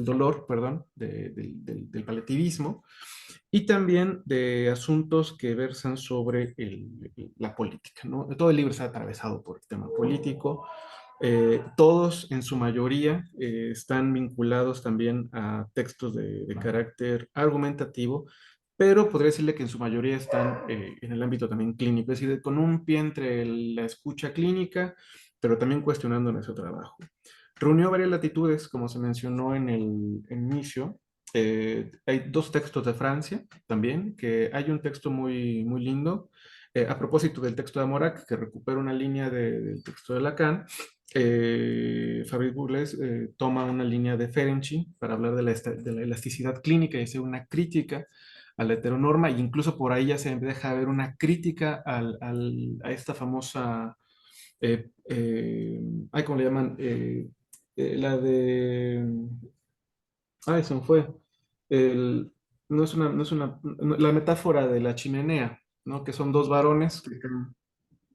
dolor, perdón, del paliativismo, y también de asuntos que versan sobre la política, ¿no? Todo el libro está atravesado por el tema político. Todos, en su mayoría, están vinculados también a textos de carácter argumentativo, pero podría decirle que en su mayoría están en el ámbito también clínico, es decir, con un pie entre la escucha clínica, pero también cuestionando nuestro trabajo. Reunió varias latitudes, como se mencionó en el inicio. Hay dos textos de Francia también, que hay un texto muy, muy lindo. A propósito del texto de Amorac, que recupera una línea del texto de Lacan, Fabrice Bourles toma una línea de Ferenczi para hablar de la elasticidad clínica y hacer una crítica a la heteronorma, e incluso por ahí ya se deja ver una crítica a esta famosa, ay, ¿cómo le llaman? La de, ay, se me fue. El, la metáfora de la chimenea, ¿no? Que son dos varones que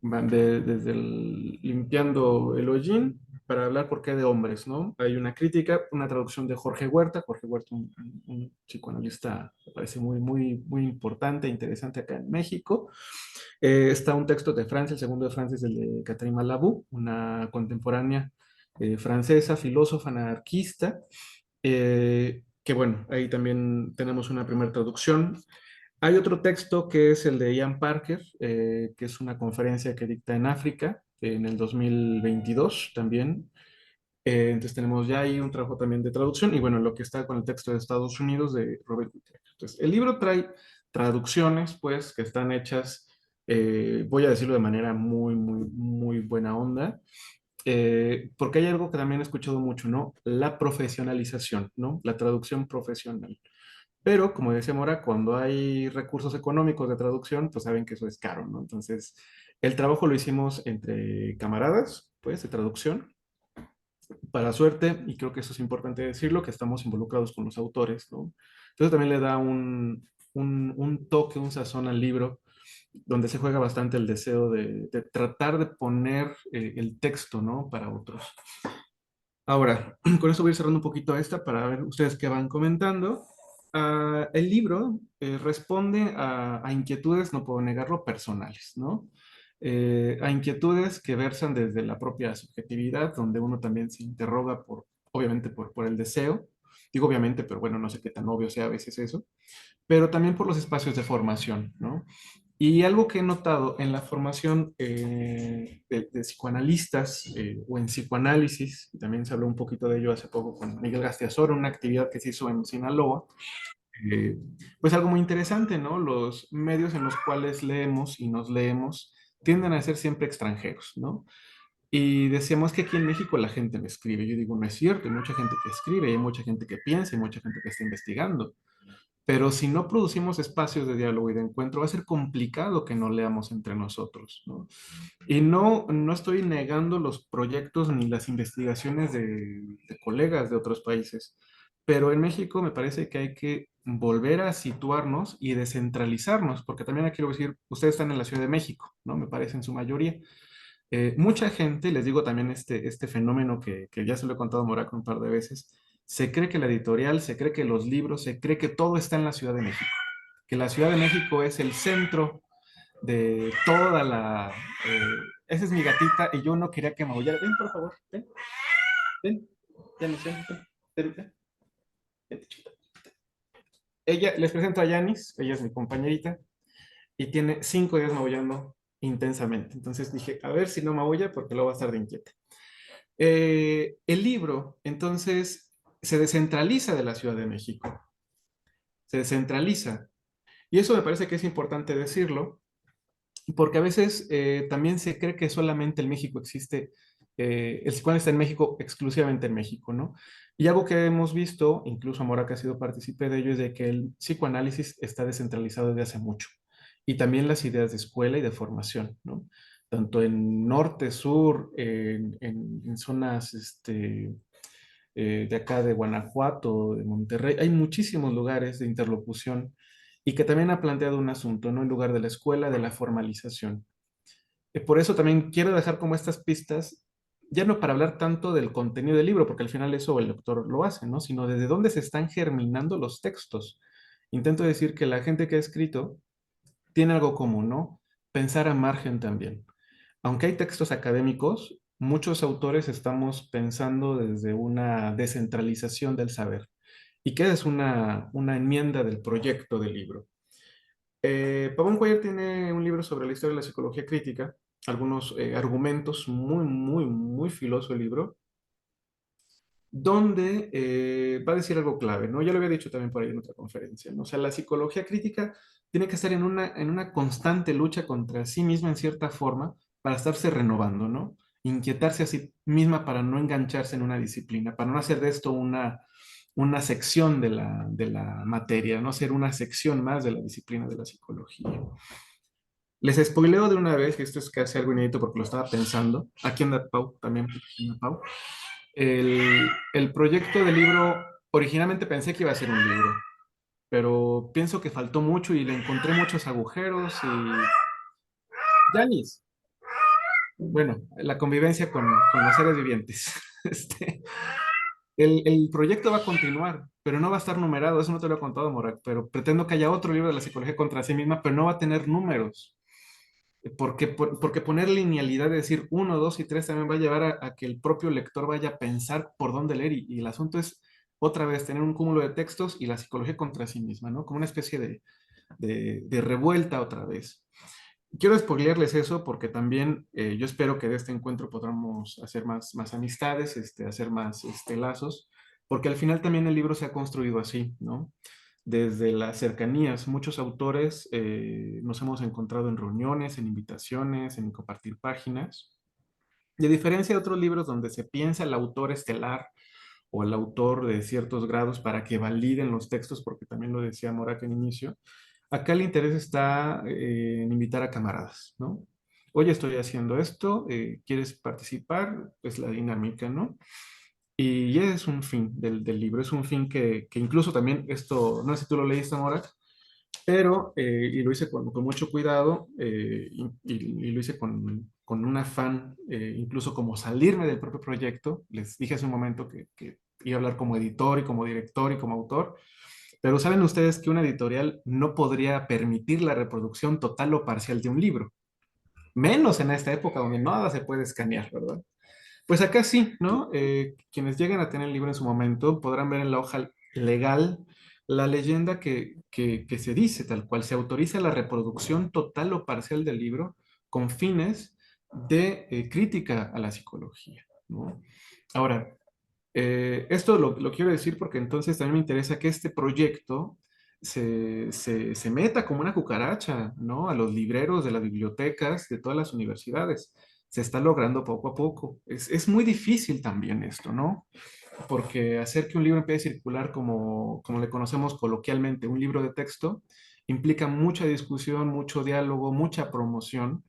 van desde limpiando el hollín para hablar por qué de hombres, ¿no? Hay una crítica, una traducción de Jorge Huerta, un psicoanalista, me parece muy, muy, muy importante e interesante acá en México. Está un texto de Francia, el segundo de Francia es el de Catherine Malabou, una contemporánea francesa, filósofa, anarquista, que bueno, ahí también tenemos una primera traducción. Hay otro texto que es el de Ian Parker, que es una conferencia que dicta en África en el 2022 también. Entonces tenemos ya ahí un trabajo también de traducción y bueno, lo que está con el texto de Estados Unidos de Robert Whittaker. Entonces, el libro trae traducciones, pues, que están hechas, voy a decirlo de manera muy, muy, muy buena onda, porque hay algo que también he escuchado mucho, ¿no? La profesionalización, ¿no? La traducción profesional. Pero, como decía Mora, cuando hay recursos económicos de traducción, pues saben que eso es caro, ¿no? Entonces, el trabajo lo hicimos entre camaradas, pues, de traducción, para suerte, y creo que eso es importante decirlo, que estamos involucrados con los autores, ¿no? Entonces también le da un toque, un sazón al libro, donde se juega bastante el deseo de tratar de poner el texto, ¿no? Para otros. Ahora, con esto voy a ir cerrando un poquito esta para ver ustedes qué van comentando. El libro responde a inquietudes, no puedo negarlo, personales, ¿no? A inquietudes que versan desde la propia subjetividad, donde uno también se interroga obviamente por el deseo. Digo obviamente, pero bueno, no sé qué tan obvio sea a veces eso, pero también por los espacios de formación, ¿no? Y algo que he notado en la formación de psicoanalistas o en psicoanálisis, y también se habló un poquito de ello hace poco con Miguel Gastiazoro, una actividad que se hizo en Sinaloa, eh, pues algo muy interesante, ¿no? Los medios en los cuales leemos y nos leemos tienden a ser siempre extranjeros, ¿no? Y decíamos que aquí en México la gente no escribe. Yo digo, no es cierto, hay mucha gente que escribe, hay mucha gente que piensa, hay mucha gente que está investigando. Pero si no producimos espacios de diálogo y de encuentro, va a ser complicado que no leamos entre nosotros, ¿no? Y no estoy negando los proyectos ni las investigaciones de colegas de otros países, pero en México me parece que hay que volver a situarnos y descentralizarnos, porque también quiero decir, ustedes están en la Ciudad de México, ¿no? Me parece en su mayoría. Mucha gente, les digo también este fenómeno que ya se lo he contado a Moraco un par de veces, se cree que la editorial, se cree que los libros, se cree que todo está en la Ciudad de México, que la Ciudad de México es el centro de toda la... esa es mi gatita y yo no quería que maullara. Ven, por favor, ven, ven, ya no sé, ven, ven, ven, ven, chiquita. ella, les presento a Yanis, ella es mi compañerita, y tiene 5 días maullando intensamente. Entonces dije, a ver si no maulla porque luego va a estar de inquieta. El libro, entonces, se descentraliza de la Ciudad de México, se descentraliza. Y eso me parece que es importante decirlo, porque a veces también se cree que solamente el México existe, el psicoanálisis está en México, exclusivamente en México, ¿no? Y algo que hemos visto, incluso Amora que ha sido partícipe de ello, es de que el psicoanálisis está descentralizado desde hace mucho. Y también las ideas de escuela y de formación, ¿no? Tanto en norte, sur, en zonas de acá de Guanajuato, de Monterrey, hay muchísimos lugares de interlocución y que también ha planteado un asunto, ¿no? En lugar de la escuela, de la formalización. Por eso también quiero dejar como estas pistas, ya no para hablar tanto del contenido del libro, porque al final eso el lector lo hace, ¿no? Sino desde dónde se están germinando los textos. Intento decir que la gente que ha escrito tiene algo común, ¿no? Pensar a margen también. Aunque hay textos académicos, muchos autores estamos pensando desde una descentralización del saber. ¿Y qué es una enmienda del proyecto del libro? Pavón Cuellar tiene un libro sobre la historia de la psicología crítica, algunos argumentos, muy filoso el libro, donde va a decir algo clave, ¿no? Ya lo había dicho también por ahí en otra conferencia, ¿no? O sea, la psicología crítica tiene que estar en una constante lucha contra sí misma en cierta forma para estarse renovando, ¿no? Inquietarse a sí misma para no engancharse en una disciplina, para no hacer de esto una sección de la materia, no ser una sección más de la disciplina de la psicología. Les spoileo de una vez, que esto es casi algo inédito porque lo estaba pensando. Aquí anda Pau también. Aquí anda Pau. El proyecto del libro, originalmente pensé que iba a ser un libro, pero pienso que faltó mucho y le encontré muchos agujeros y... Yanis, bueno, la convivencia con los seres vivientes. Este, el proyecto va a continuar, pero no va a estar numerado, eso no te lo he contado, Morak, pero pretendo que haya otro libro de la psicología contra sí misma, pero no va a tener números. Porque poner linealidad, de decir 1, 2 y 3 también va a llevar a que el propio lector vaya a pensar por dónde leer. Y el asunto es, otra vez, tener un cúmulo de textos y la psicología contra sí misma, ¿no? Como una especie de revuelta otra vez. Quiero spoilearles eso porque también yo espero que de este encuentro podamos hacer más amistades, hacer más lazos, porque al final también el libro se ha construido así, ¿no? Desde las cercanías, muchos autores nos hemos encontrado en reuniones, en invitaciones, en compartir páginas. Y a diferencia de otros libros donde se piensa el autor estelar o el autor de ciertos grados para que validen los textos, porque también lo decía Morak en inicio, acá el interés está en invitar a camaradas, ¿no? Oye, estoy haciendo esto, ¿quieres participar? Es la dinámica, ¿no? Y ese es un fin del libro, es un fin que incluso también esto, no sé si tú lo leíste, Morak, pero, y lo hice con mucho cuidado, y lo hice con un afán, incluso como salirme del propio proyecto. Les dije hace un momento que iba a hablar como editor y como director y como autor, pero saben ustedes que una editorial no podría permitir la reproducción total o parcial de un libro, menos en esta época donde nada se puede escanear, ¿verdad? Pues acá sí, ¿no? Quienes lleguen a tener el libro en su momento podrán ver en la hoja legal la leyenda que se dice, tal cual, se autoriza la reproducción total o parcial del libro con fines de crítica a la psicología, ¿no? Ahora, esto lo quiero decir porque entonces también me interesa que este proyecto se meta como una cucaracha, ¿no? A los libreros de las bibliotecas de todas las universidades. Se está logrando poco a poco. Es muy difícil también esto, ¿no? Porque hacer que un libro empiece a circular como le conocemos coloquialmente, un libro de texto, implica mucha discusión, mucho diálogo, mucha promoción.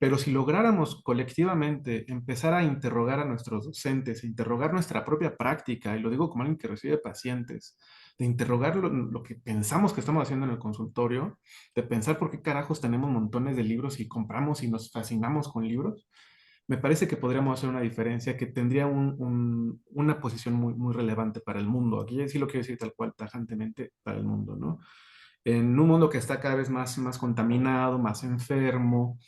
Pero si lográramos colectivamente empezar a interrogar a nuestros docentes, interrogar nuestra propia práctica, y lo digo como alguien que recibe pacientes, de interrogar lo que pensamos que estamos haciendo en el consultorio, de pensar por qué carajos tenemos montones de libros y compramos y nos fascinamos con libros, me parece que podríamos hacer una diferencia que tendría una posición muy relevante para el mundo. Aquí sí lo quiero decir tal cual, tajantemente, para el mundo, ¿no? En un mundo que está cada vez más contaminado, más enfermo,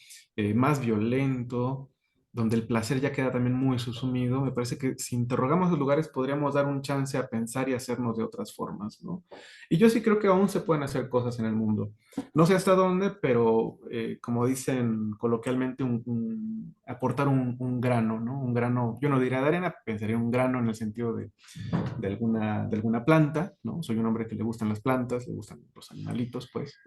más violento. donde el placer ya queda también muy subsumido, me parece que si interrogamos los lugares podríamos dar un chance a pensar y hacernos de otras formas, ¿no? Y yo sí creo que aún se pueden hacer cosas en el mundo. No sé hasta dónde, pero como dicen coloquialmente, aportar un grano, ¿no? Un grano, yo no diría de arena, pensaría un grano en el sentido de alguna planta, ¿no? Soy un hombre que le gustan las plantas, le gustan los animalitos, pues,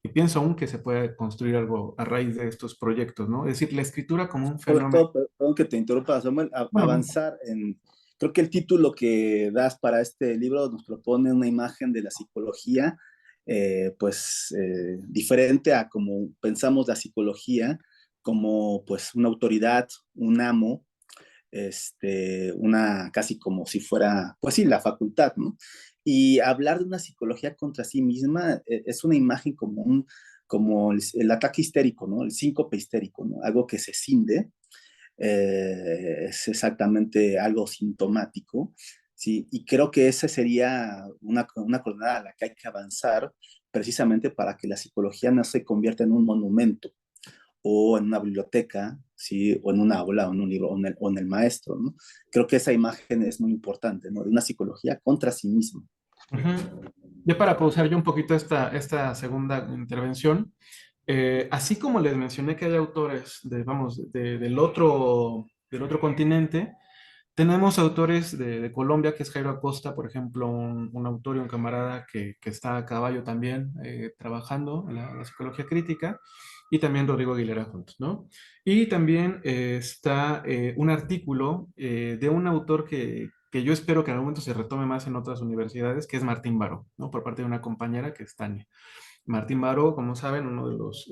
y pienso aún que se puede construir algo a raíz de estos proyectos, ¿no? Es decir, la escritura como un Sobre fenómeno. todo, perdón que te interrumpa, Samuel, Bueno, avanzar en, creo que el título que das para este libro nos propone una imagen de la psicología, diferente a como pensamos la psicología, como pues una autoridad, un amo, una casi como si fuera, pues sí, la facultad, ¿no? Y hablar de una psicología contra sí misma es una imagen como como el ataque histérico, ¿no? El síncope histérico, ¿no? Algo que se cinde, es exactamente algo sintomático, ¿sí? Y creo que esa sería una coordenada a la que hay que avanzar precisamente para que la psicología no se convierta en un monumento o en una biblioteca, ¿sí? O en un aula, o en un libro, o en el maestro, ¿no? Creo que esa imagen es muy importante, ¿no? De una psicología contra sí misma. ujú. Ya para pausar yo un poquito esta segunda intervención, así como les mencioné que hay autores vamos, del otro continente, tenemos autores de Colombia, que es Jairo Acosta, por ejemplo, un autor y un camarada que está a caballo también trabajando en la psicología crítica, y también Rodrigo Aguilera juntos, ¿no? Y también está un artículo de un autor que yo espero que en algún momento se retome más en otras universidades, que es Martín Baró, ¿no? Por parte de una compañera que es Tania. Martín Baró, como saben, uno de los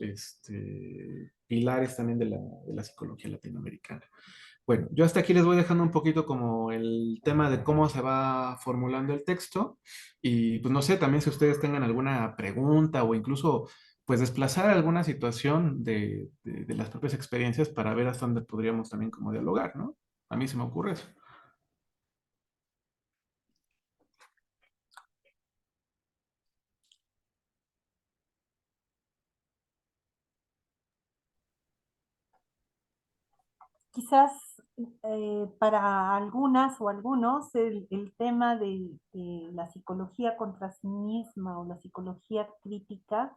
pilares también de la psicología latinoamericana. Bueno, yo hasta aquí les voy dejando un poquito como el tema de cómo se va formulando el texto y pues no sé, también si ustedes tengan alguna pregunta o incluso pues desplazar alguna situación de las propias experiencias para ver hasta dónde podríamos también como dialogar, ¿no? A mí se me ocurre eso. Quizás para algunas o algunos el tema de la psicología contra sí misma o la psicología crítica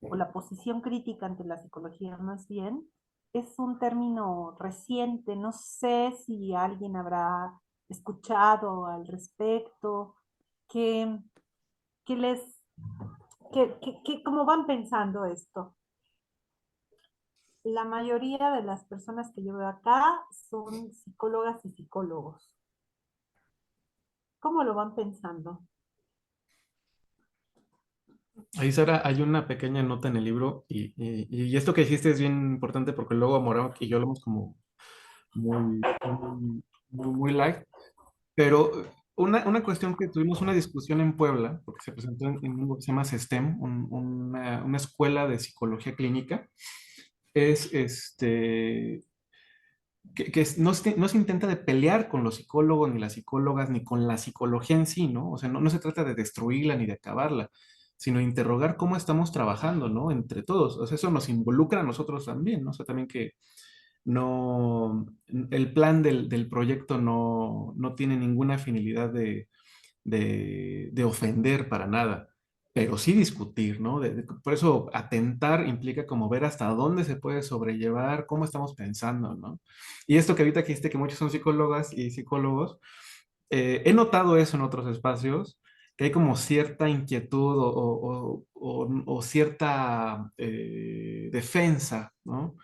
o la posición crítica ante la psicología más bien, es un término reciente. No sé si alguien habrá escuchado al respecto, que, que les, cómo van pensando esto. La mayoría de las personas que yo veo acá son psicólogas y psicólogos. ¿Cómo lo van pensando? Ahí, Sara, hay una pequeña nota en el libro y esto que dijiste es bien importante porque luego Morao y yo lo hemos como muy light. Pero una cuestión que tuvimos una discusión en Puebla, porque se presentó en un que se llama SESTEM, una escuela de psicología clínica, es no se intenta de pelear con los psicólogos, ni las psicólogas, ni con la psicología en sí, ¿no? O sea, no se trata de destruirla ni de acabarla, sino interrogar cómo estamos trabajando, ¿no? Entre todos. O sea, eso nos involucra a nosotros también, ¿no? O sea, también que no, el plan del proyecto no tiene ninguna finalidad de ofender para nada, pero sí discutir, ¿no? Por eso atentar implica como ver hasta dónde se puede sobrellevar, cómo estamos pensando, ¿no? Y esto que ahorita que dijiste que muchos son psicólogas y psicólogos, he notado eso en otros espacios, que hay como cierta inquietud o cierta defensa, ¿no?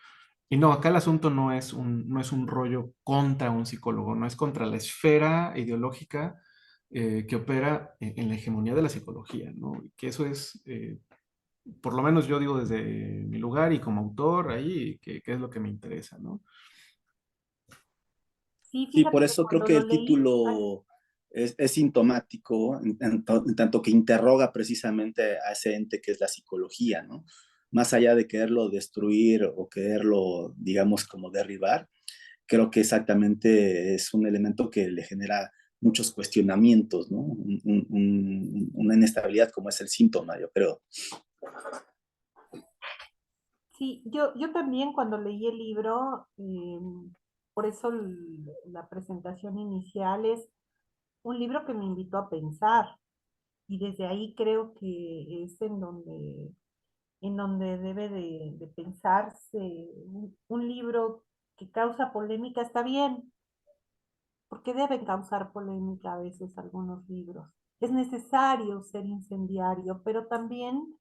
Y no, acá el asunto no es un rollo contra un psicólogo, no es contra la esfera ideológica que opera en la hegemonía de la psicología, ¿no? Que eso es, por lo menos yo digo desde mi lugar y como autor ahí, que es lo que me interesa, ¿no? Sí, Sí, por fíjate que eso creo cuando que lo el leí, ay, título es sintomático en tanto que interroga precisamente a ese ente que es la psicología, ¿no? Más allá de quererlo destruir o quererlo, digamos, como derribar, creo que exactamente es un elemento que le genera muchos cuestionamientos, ¿no? Una inestabilidad como es el síntoma, yo creo. Sí, yo también cuando leí el libro, por eso la presentación inicial es un libro que me invitó a pensar y desde ahí creo que es en donde debe de pensarse un libro que causa polémica, está bien, porque deben causar polémica a veces algunos libros. Es necesario ser incendiario, pero también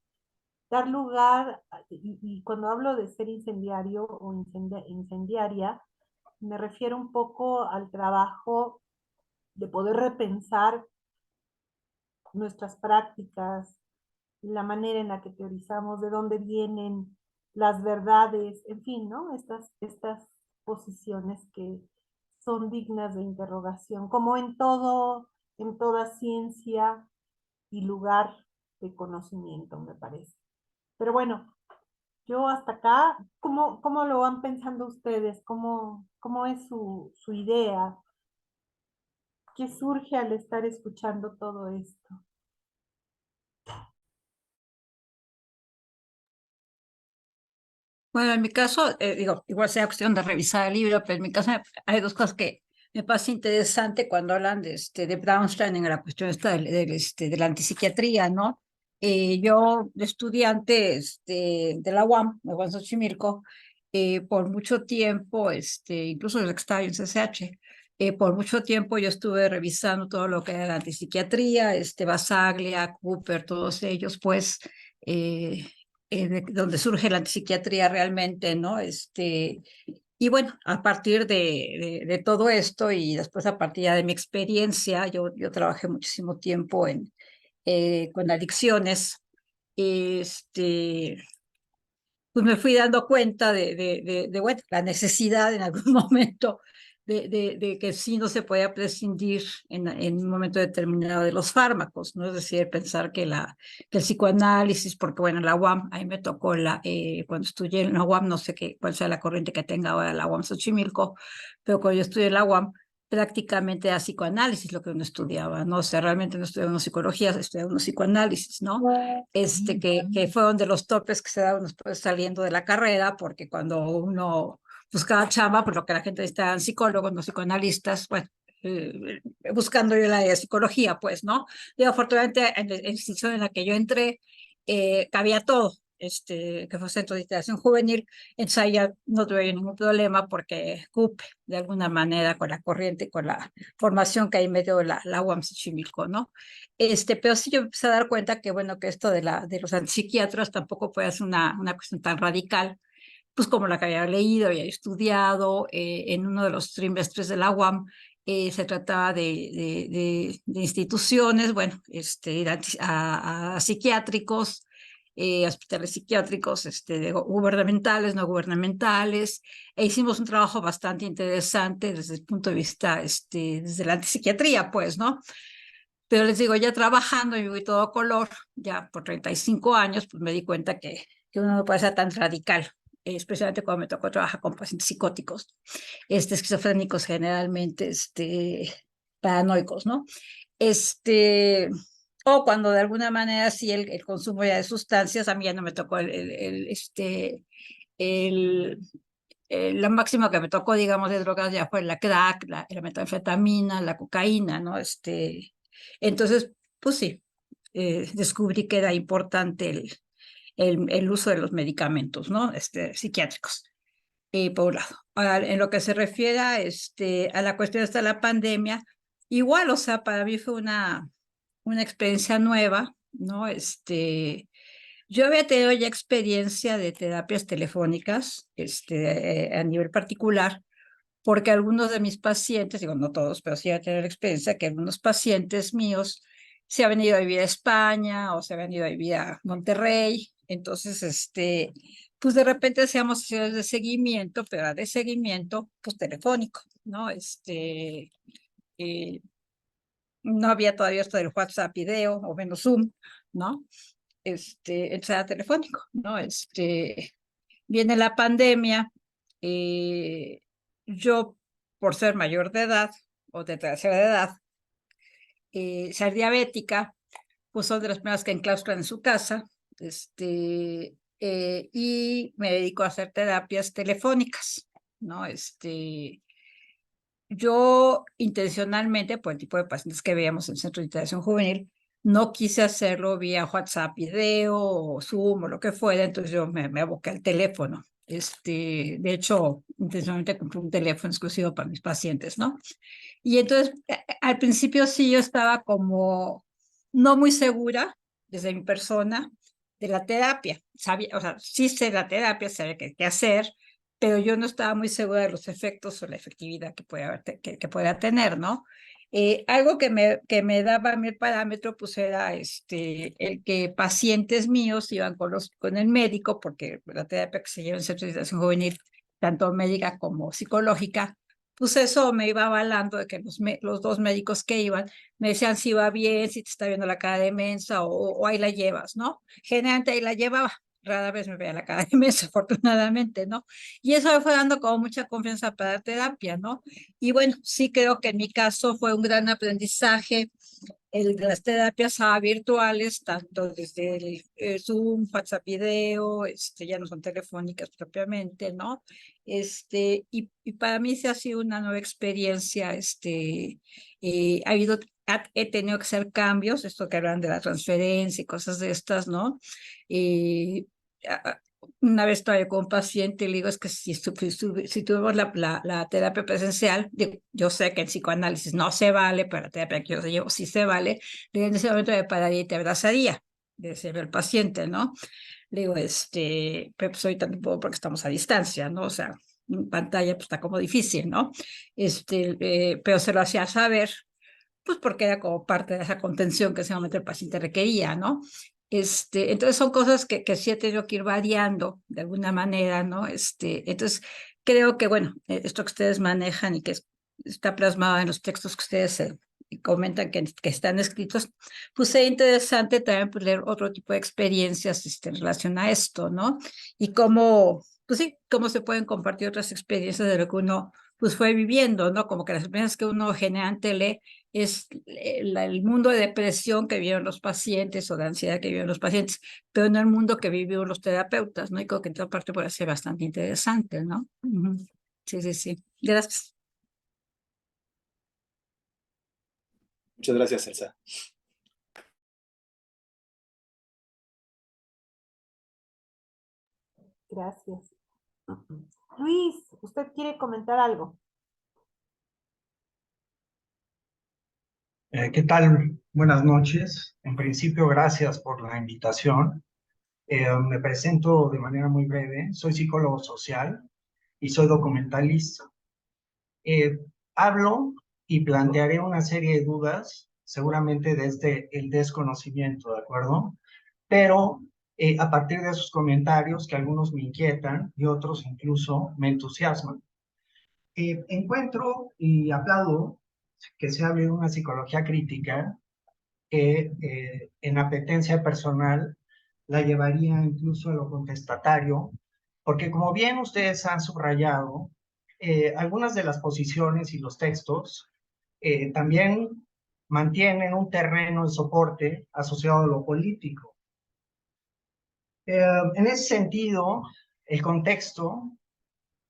dar lugar, y cuando hablo de ser incendiario o incendiaria, me refiero un poco al trabajo de poder repensar nuestras prácticas, la manera en la que teorizamos, de dónde vienen las verdades, en fin, ¿no? Estas posiciones que son dignas de interrogación, como en todo, en toda ciencia y lugar de conocimiento, me parece. Pero bueno, yo hasta acá, ¿cómo lo van pensando ustedes? ¿Cómo es su idea? ¿Qué surge al estar escuchando todo esto? Bueno, en mi caso, digo, igual sea cuestión de revisar el libro, pero en mi caso hay dos cosas que me parece interesante cuando hablan de Brownstein en la cuestión esta de la antipsiquiatría, ¿no? Yo, de estudiante de la UAM, de Juan Xochimilco, por mucho tiempo, incluso desde que estaba en CCH, por mucho tiempo yo estuve revisando todo lo que era la antipsiquiatría, Basaglia, Cooper, todos ellos, pues, donde surge la psiquiatría realmente, ¿no? Y bueno, a partir de todo esto y después a partir ya de mi experiencia, yo trabajé muchísimo tiempo con adicciones, este, pues me fui dando cuenta bueno, la necesidad en algún momento de que sí no se podía prescindir en un momento determinado de los fármacos, ¿no? Es decir, pensar que el psicoanálisis, porque bueno, la UAM, ahí me tocó cuando estudié en la UAM, no sé cuál sea la corriente que tenga ahora la UAM Xochimilco, pero cuando yo estudié en la UAM, prácticamente era psicoanálisis lo que uno estudiaba, ¿no? O sea, realmente no estudiaba psicología, estudiaba psicoanálisis, ¿no? Que fueron de los topes que se daban después saliendo de la carrera, porque cuando uno buscaba chamba, pues lo que la gente necesitaba eran psicólogos, no psicoanalistas, bueno, buscando yo la psicología, pues, ¿no? Y afortunadamente en la institución en la que yo entré, cabía todo, que fue Centro de Integración Juvenil, entonces ahí ya no tuve ningún problema porque CUP, de alguna manera, con la corriente, con la formación que ahí me dio la UAM Xochimilco, ¿no? Pero sí yo empecé a dar cuenta que, bueno, que esto de los antipsiquiatras tampoco puede ser una cuestión tan radical, pues como la que había leído y había estudiado en uno de los trimestres de la UAM. Se trataba de instituciones, bueno, ir a psiquiátricos, hospitales psiquiátricos, gubernamentales, no gubernamentales, e hicimos un trabajo bastante interesante desde el punto de vista, desde la antipsiquiatría, pues, ¿no? Pero les digo, ya trabajando, yo vi todo color, ya por 35 años, pues me di cuenta que uno no puede ser tan radical, especialmente cuando me tocó trabajar con pacientes psicóticos, esquizofrénicos generalmente, paranoicos, ¿no? Este, o cuando de alguna manera sí el consumo ya de sustancias, a mí ya no me tocó el, la máxima que me tocó, digamos, de drogas ya fue la crack, la metanfetamina, la cocaína, ¿no? Entonces, pues sí, descubrí que era importante el uso de los medicamentos, ¿no? Psiquiátricos, por un lado. Ahora, en lo que se refiere a la cuestión de la pandemia, igual, o sea, para mí fue una experiencia nueva, ¿no? Yo había tenido ya experiencia de terapias telefónicas, a nivel particular, porque algunos de mis pacientes, digo, no todos, pero sí a tener experiencia que algunos pacientes míos se han venido a vivir a España o se han venido a vivir a Monterrey. Entonces, pues de repente hacíamos sesiones de seguimiento, pero era de seguimiento, pues telefónico, ¿no? Eh, no había todavía esto del WhatsApp video o menos Zoom, ¿no? Entonces era telefónico, ¿no? Viene la pandemia, eh, yo, por ser mayor de edad o de tercera edad, ser diabética, pues son de las primeras que enclaustran en su casa. y me dedico a hacer terapias telefónicas, ¿no? Yo intencionalmente, por el tipo de pacientes que veíamos en el Centro de Interacción Juvenil, no quise hacerlo vía WhatsApp, video o Zoom o lo que fuera, entonces yo me aboqué al teléfono. De hecho, intencionalmente compré un teléfono exclusivo para mis pacientes, ¿no? Y entonces, al principio sí yo estaba como no muy segura desde mi persona de la terapia. Sabía, o sea, sí sé la terapia, sabía qué hacer, pero yo no estaba muy segura de los efectos o la efectividad que que pueda tener, ¿no? Algo que me daba a mí el parámetro, pues era el que pacientes míos iban con el médico, porque la terapia que se lleva en Centro de Educación Juvenil, tanto médica como psicológica, pues eso me iba avalando de que los dos médicos que iban me decían si va bien, si te está viendo la cara de mensa o ahí la llevas, ¿no? Generalmente ahí la llevaba, rara vez me veía la cara de mensa, afortunadamente, ¿no? Y eso me fue dando como mucha confianza para la terapia, ¿no? Y bueno, sí creo que en mi caso fue un gran aprendizaje el de las terapias virtuales, tanto desde el Zoom, WhatsApp video, ya no son telefónicas propiamente, ¿no? Y para mí se ha sido una nueva experiencia, he tenido que hacer cambios, esto que hablan de la transferencia y cosas de estas, ¿no? Eh, una vez todavía con un paciente y le digo, es que si tuvimos la terapia presencial, yo sé que el psicoanálisis no se vale, pero la terapia que yo llevo sí se vale, le digo, en ese momento me pararía y te abrazaría, decía el paciente, ¿no? Le digo, pero pues ahorita no puedo porque estamos a distancia, ¿no? O sea, en pantalla pues está como difícil, ¿no? Pero se lo hacía saber, pues porque era como parte de esa contención que ese momento el paciente requería, ¿no? Entonces son cosas que sí he tenido que ir variando de alguna manera, ¿no? Entonces creo que, bueno, esto que ustedes manejan y que está plasmado en los textos que ustedes comentan que están escritos, pues es interesante también pues, leer otro tipo de experiencias en relación a esto, ¿no? Y cómo, pues sí, cómo se pueden compartir otras experiencias de lo que uno pues fue viviendo, ¿no? Como que las experiencias que uno generalmente lee es el mundo de depresión que viven los pacientes o de ansiedad que viven los pacientes, pero no el mundo que vivimos los terapeutas, ¿no? Y creo que en toda parte puede ser bastante interesante, ¿no? Sí, sí, sí. Gracias. Muchas gracias, Elsa. Gracias. Luis, ¿usted quiere comentar algo? ¿Qué tal? Buenas noches. En principio, gracias por la invitación. Me presento de manera muy breve. Soy psicólogo social y soy documentalista. Hablo y plantearé una serie de dudas, seguramente desde el desconocimiento, ¿de acuerdo? Pero a partir de esos comentarios que algunos me inquietan y otros incluso me entusiasman. Encuentro y aplaudo que se hable de una psicología crítica que en apetencia personal la llevaría incluso a lo contestatario, porque como bien ustedes han subrayado, algunas de las posiciones y los textos también mantienen un terreno de soporte asociado a lo político. En ese sentido, el contexto,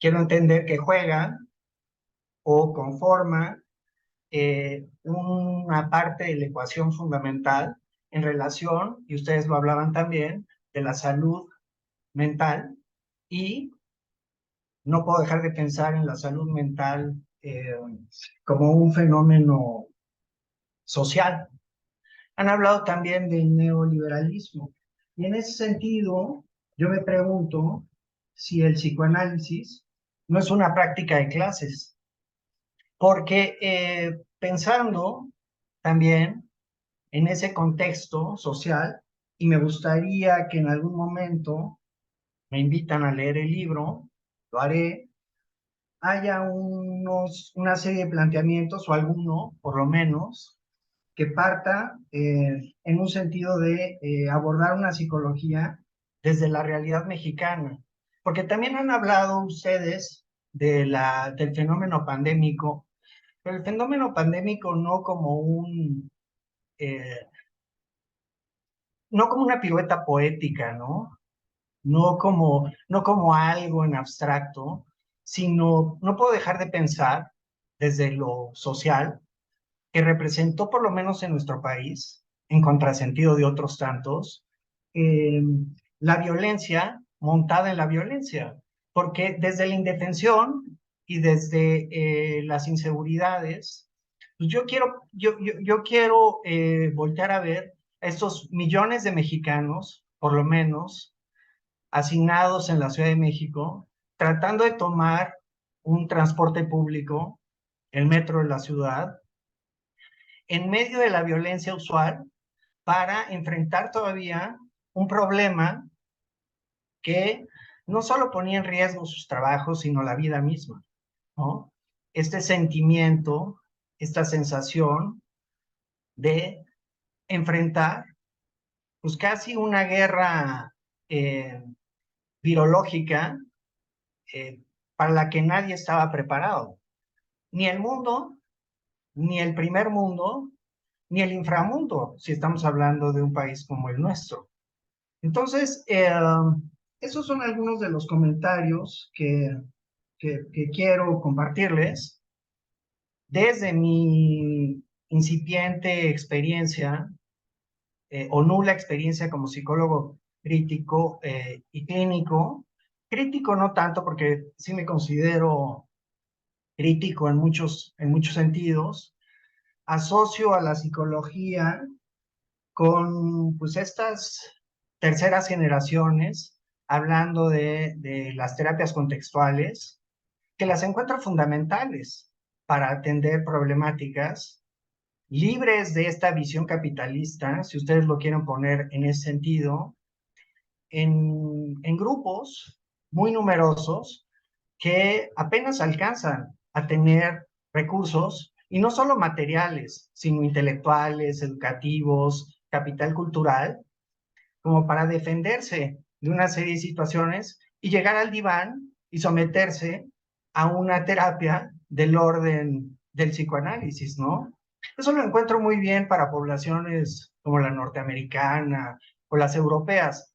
quiero entender que juega o conforma una parte de la ecuación fundamental en relación, y ustedes lo hablaban también, de la salud mental, y no puedo dejar de pensar en la salud mental como un fenómeno social. Han hablado también del neoliberalismo, y en ese sentido, yo me pregunto si el psicoanálisis no es una práctica de clases, porque pensando también en ese contexto social, y me gustaría que en algún momento me invitan a leer el libro, lo haré, haya una serie de planteamientos, o alguno, por lo menos, que parta en un sentido de abordar una psicología desde la realidad mexicana. Porque también han hablado ustedes del fenómeno pandémico, pero el fenómeno pandémico no como una pirueta poética, ¿no? no como algo en abstracto, sino no puedo dejar de pensar desde lo social, que representó por lo menos en nuestro país, en contrasentido de otros tantos, eh, la violencia montada en la violencia, porque desde la indefensión y desde las inseguridades, pues yo quiero voltear a ver a estos millones de mexicanos, por lo menos, asignados en la Ciudad de México, tratando de tomar un transporte público, el metro de la ciudad, en medio de la violencia usual, para enfrentar todavía un problema que no solo ponía en riesgo sus trabajos, sino la vida misma, ¿no? Este sentimiento, esta sensación de enfrentar, pues casi una guerra eh, virológica eh, para la que nadie estaba preparado. Ni el mundo, ni el primer mundo, ni el inframundo, si estamos hablando de un país como el nuestro. Entonces, esos son algunos de los comentarios que quiero compartirles desde mi incipiente experiencia o nula experiencia como psicólogo crítico y clínico. Crítico no tanto porque sí me considero crítico en muchos sentidos. Asocio a la psicología con pues estas terceras generaciones, hablando de las terapias contextuales, que las encuentro fundamentales para atender problemáticas libres de esta visión capitalista, si ustedes lo quieren poner en ese sentido, en grupos muy numerosos que apenas alcanzan a tener recursos, y no solo materiales, sino intelectuales, educativos, capital cultural, como para defenderse de una serie de situaciones y llegar al diván y someterse a una terapia del orden del psicoanálisis, ¿no? Eso lo encuentro muy bien para poblaciones como la norteamericana o las europeas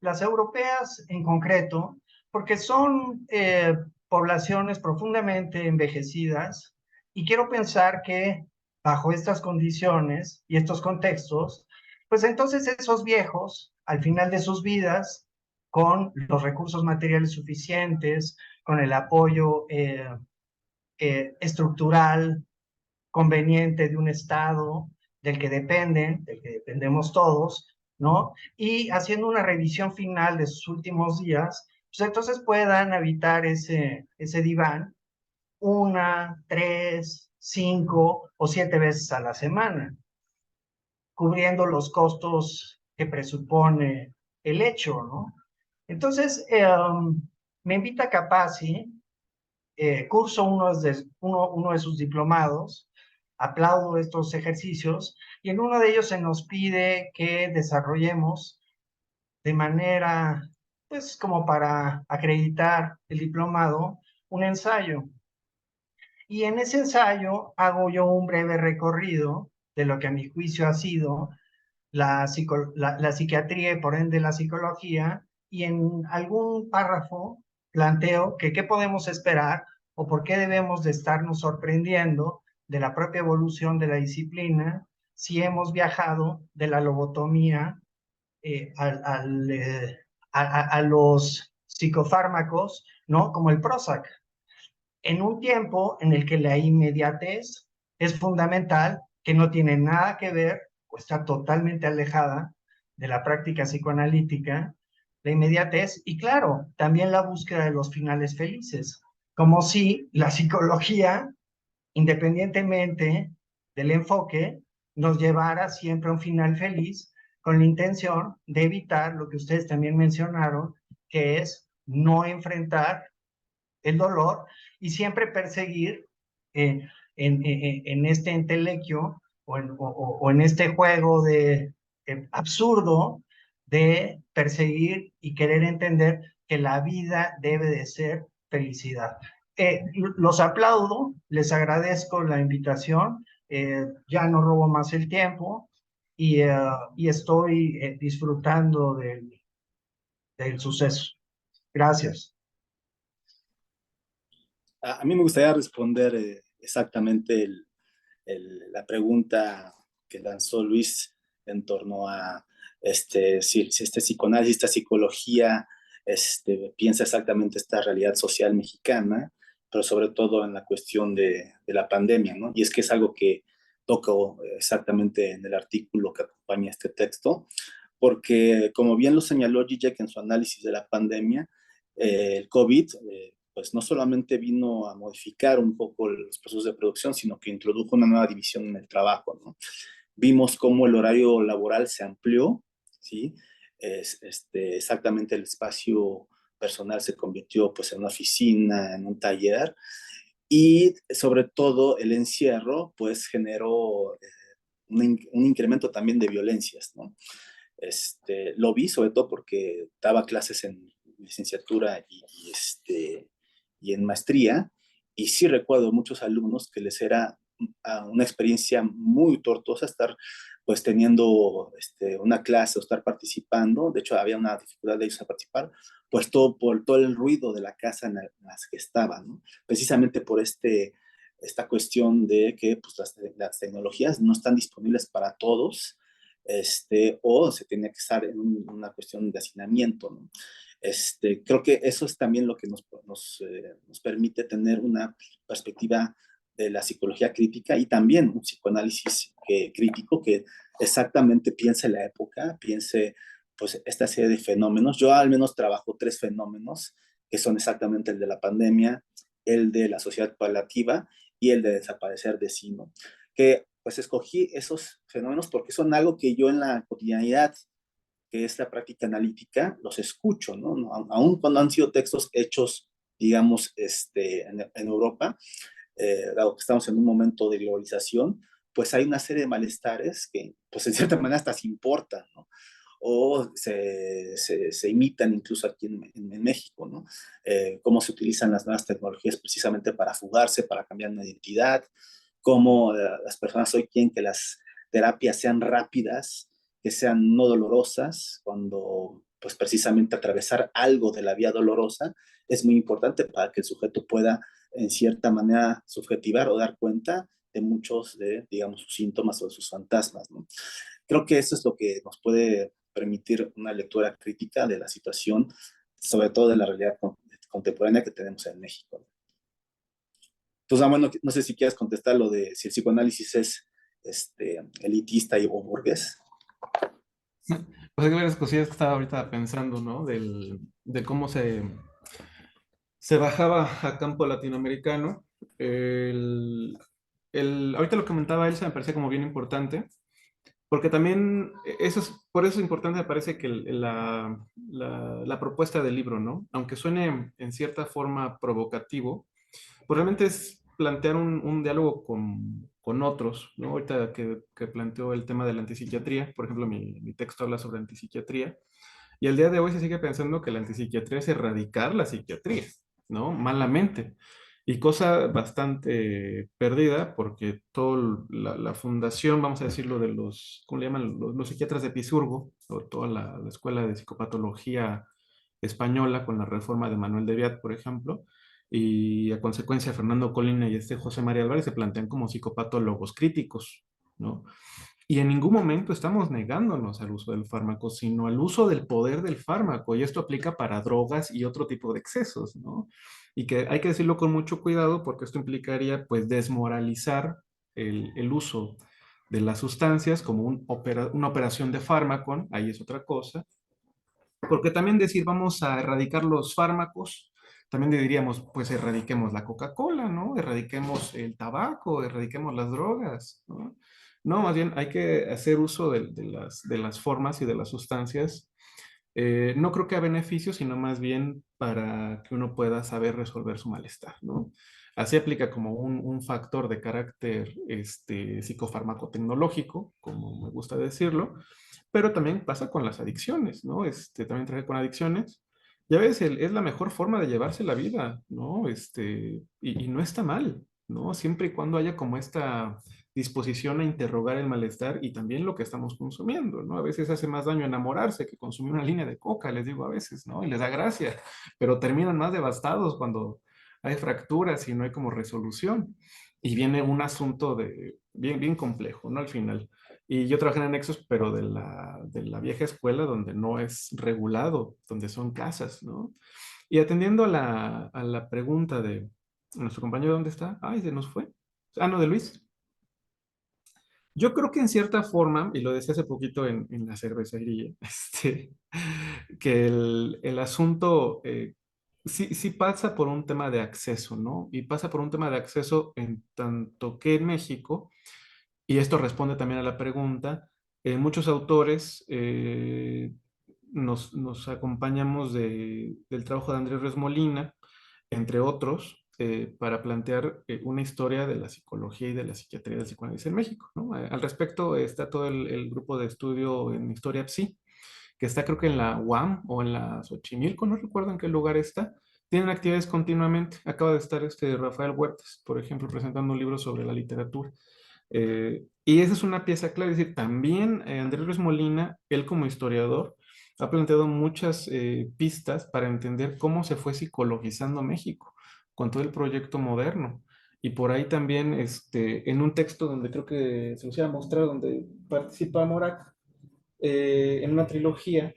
en concreto, porque son poblaciones profundamente envejecidas, y quiero pensar que bajo estas condiciones y estos contextos, pues entonces esos viejos, al final de sus vidas, con los recursos materiales suficientes, con el apoyo estructural conveniente de un Estado del que dependemos todos, ¿no? Y haciendo una revisión final de sus últimos días, pues entonces puedan habitar ese diván 1, 3, 5 o 7 veces a la semana, cubriendo los costos que presupone el hecho, ¿no? Entonces, me invita Capacci, curso uno de sus diplomados, aplaudo estos ejercicios, y en uno de ellos se nos pide que desarrollemos de manera, pues como para acreditar el diplomado, un ensayo. Y en ese ensayo hago yo un breve recorrido de lo que a mi juicio ha sido la psiquiatría y por ende la psicología, y en algún párrafo planteo que qué podemos esperar o por qué debemos de estarnos sorprendiendo de la propia evolución de la disciplina si hemos viajado de la lobotomía a los psicofármacos, ¿no? Como el Prozac, en un tiempo en el que la inmediatez es fundamental, que no tiene nada que ver o está totalmente alejada de la práctica psicoanalítica, la inmediatez y claro, también la búsqueda de los finales felices, como si la psicología, independientemente del enfoque, nos llevara siempre a un final feliz, con la intención de evitar lo que ustedes también mencionaron, que es no enfrentar el dolor y siempre perseguir en este entelequio o en este juego de absurdo de perseguir y querer entender que la vida debe de ser felicidad. Los aplaudo, les agradezco la invitación, ya no robo más el tiempo y estoy disfrutando del suceso. Gracias. A mí me gustaría responder exactamente la pregunta que lanzó Luis en torno a si este psicoanálisis, esta psicología piensa exactamente esta realidad social mexicana, pero sobre todo en la cuestión de la pandemia, ¿no? Y es que es algo que toco exactamente en el artículo que acompaña este texto, porque como bien lo señaló Zizek en su análisis de la pandemia, el COVID pues no solamente vino a modificar un poco los procesos de producción, sino que introdujo una nueva división en el trabajo, ¿no? Vimos cómo el horario laboral se amplió, ¿sí? Exactamente el espacio personal se convirtió pues en una oficina, en un taller, y sobre todo el encierro pues generó un incremento también de violencias, ¿no? Lo vi sobre todo porque daba clases en licenciatura y en maestría, y sí recuerdo muchos alumnos que les era una experiencia muy tortuosa estar pues teniendo una clase o estar participando. De hecho había una dificultad de ellos a participar, pues todo por todo el ruido de la casa en las que estaban, ¿no? Precisamente por esta cuestión de que pues, las tecnologías no están disponibles para todos, o se tenía que estar en una cuestión de hacinamiento, ¿no? Creo que eso es también lo que nos permite tener una perspectiva de la psicología crítica y también un psicoanálisis crítico que exactamente piense la época, piense pues esta serie de fenómenos. Yo al menos trabajo 3 fenómenos que son exactamente el de la pandemia, el de la sociedad paliativa y el de desaparecer de sí, ¿no? Que pues escogí esos fenómenos porque son algo que yo en la cotidianidad, que es la práctica analítica, los escucho, ¿no? Aun cuando han sido textos hechos, digamos, en Europa, dado que estamos en un momento de globalización, pues hay una serie de malestares que, pues en cierta manera hasta se importan, ¿no? O se imitan incluso aquí en México, ¿no? Cómo se utilizan las nuevas tecnologías precisamente para fugarse, para cambiar una identidad, cómo las personas hoy quieren que las terapias sean rápidas, que sean no dolorosas, cuando pues precisamente atravesar algo de la vía dolorosa es muy importante para que el sujeto pueda en cierta manera subjetivar o dar cuenta de muchos de, digamos, sus síntomas o de sus fantasmas, ¿no? Creo que eso es lo que nos puede permitir una lectura crítica de la situación, sobre todo de la realidad contemporánea que tenemos en México. Entonces, bueno, no sé si quieres contestar lo de si el psicoanálisis es elitista o burgués. Pues hay varias cosillas que estaba ahorita pensando, ¿no? De cómo se bajaba a campo latinoamericano. Ahorita lo que comentaba Elsa me parecía como bien importante, porque también por eso es importante, me parece que la propuesta del libro, ¿no? Aunque suene en cierta forma provocativo, pues realmente es plantear un diálogo con otros, ¿no? Ahorita que planteó el tema de la antipsiquiatría, por ejemplo, mi texto habla sobre antipsiquiatría, y al día de hoy se sigue pensando que la antipsiquiatría es erradicar la psiquiatría, ¿no? Malamente. Y cosa bastante perdida, porque toda la fundación, vamos a decirlo, de ¿cómo le llaman? Los psiquiatras de Pisurgo, o toda la escuela de psicopatología española con la reforma de Manuel de Viat, por ejemplo, y a consecuencia Fernando Colina y José María Álvarez se plantean como psicopatólogos críticos, ¿no? Y en ningún momento estamos negándonos al uso del fármaco, sino al uso del poder del fármaco. Y esto aplica para drogas y otro tipo de excesos, ¿no? Y que hay que decirlo con mucho cuidado porque esto implicaría, pues, desmoralizar el uso de las sustancias como una operación de fármaco, ahí es otra cosa. Porque también decir vamos a erradicar los fármacos, también diríamos, pues erradiquemos la Coca-Cola, ¿no? Erradiquemos el tabaco, erradiquemos las drogas, ¿no? No, más bien hay que hacer uso de las formas y de las sustancias. No creo que a beneficio, sino más bien para que uno pueda saber resolver su malestar, ¿no? Así aplica como un factor de carácter psicofarmacotecnológico, como me gusta decirlo, pero también pasa con las adicciones, ¿no? También traje con adicciones. Ya ves, es la mejor forma de llevarse la vida, ¿no? Y no está mal, ¿no? Siempre y cuando haya como esta disposición a interrogar el malestar y también lo que estamos consumiendo, ¿no? A veces hace más daño enamorarse que consumir una línea de coca, les digo a veces, ¿no? Y les da gracia, pero terminan más devastados cuando hay fracturas y no hay como resolución. Y viene un asunto bien complejo, ¿no? Al final. Y yo trabajé en anexos, pero de la vieja escuela, donde no es regulado, donde son casas, ¿no? Y atendiendo a la pregunta de nuestro compañero, ¿dónde está? Ay, se nos fue. Ah, no, de Luis. Yo creo que en cierta forma, y lo decía hace poquito en la cervecería, que el asunto sí pasa por un tema de acceso, ¿no? Y pasa por un tema de acceso en tanto que en México, y esto responde también a la pregunta, muchos autores nos acompañamos del trabajo de Andrés Resmolina, entre otros, para plantear una historia de la psicología y de la psiquiatría del psicoanálisis en México, ¿no? Al respecto está todo el grupo de estudio en Historia Psi, que está creo que en la UAM o en la Xochimilco, no recuerdo en qué lugar está. Tienen actividades continuamente. Acaba de estar Rafael Huertas, por ejemplo, presentando un libro sobre la literatura. Y esa es una pieza clave. Es decir, también Andrés Ruiz Molina, él como historiador, ha planteado muchas pistas para entender cómo se fue psicologizando México con todo el proyecto moderno. Y por ahí también, en un texto donde creo que se los iba a mostrar, donde participa Morac, en una trilogía,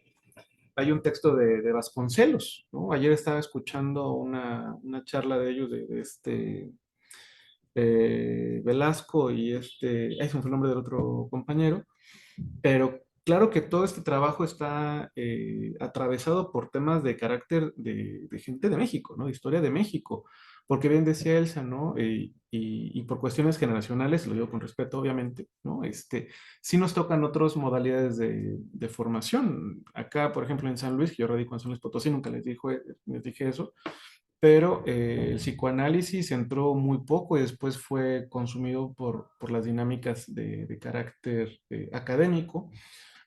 hay un texto de Vasconcelos, ¿no? Ayer estaba escuchando una charla de ellos, Velasco y ahí se me fue el nombre del otro compañero, pero claro que todo este trabajo está atravesado por temas de carácter de gente de México, ¿no? De historia de México, porque bien decía Elsa, ¿no? Y por cuestiones generacionales, lo digo con respeto, obviamente, ¿no? Sí nos tocan otras modalidades de formación. Acá, por ejemplo, en San Luis, que yo radico en San Luis Potosí, nunca les dije eso, pero el psicoanálisis entró muy poco y después fue consumido por las dinámicas de carácter académico.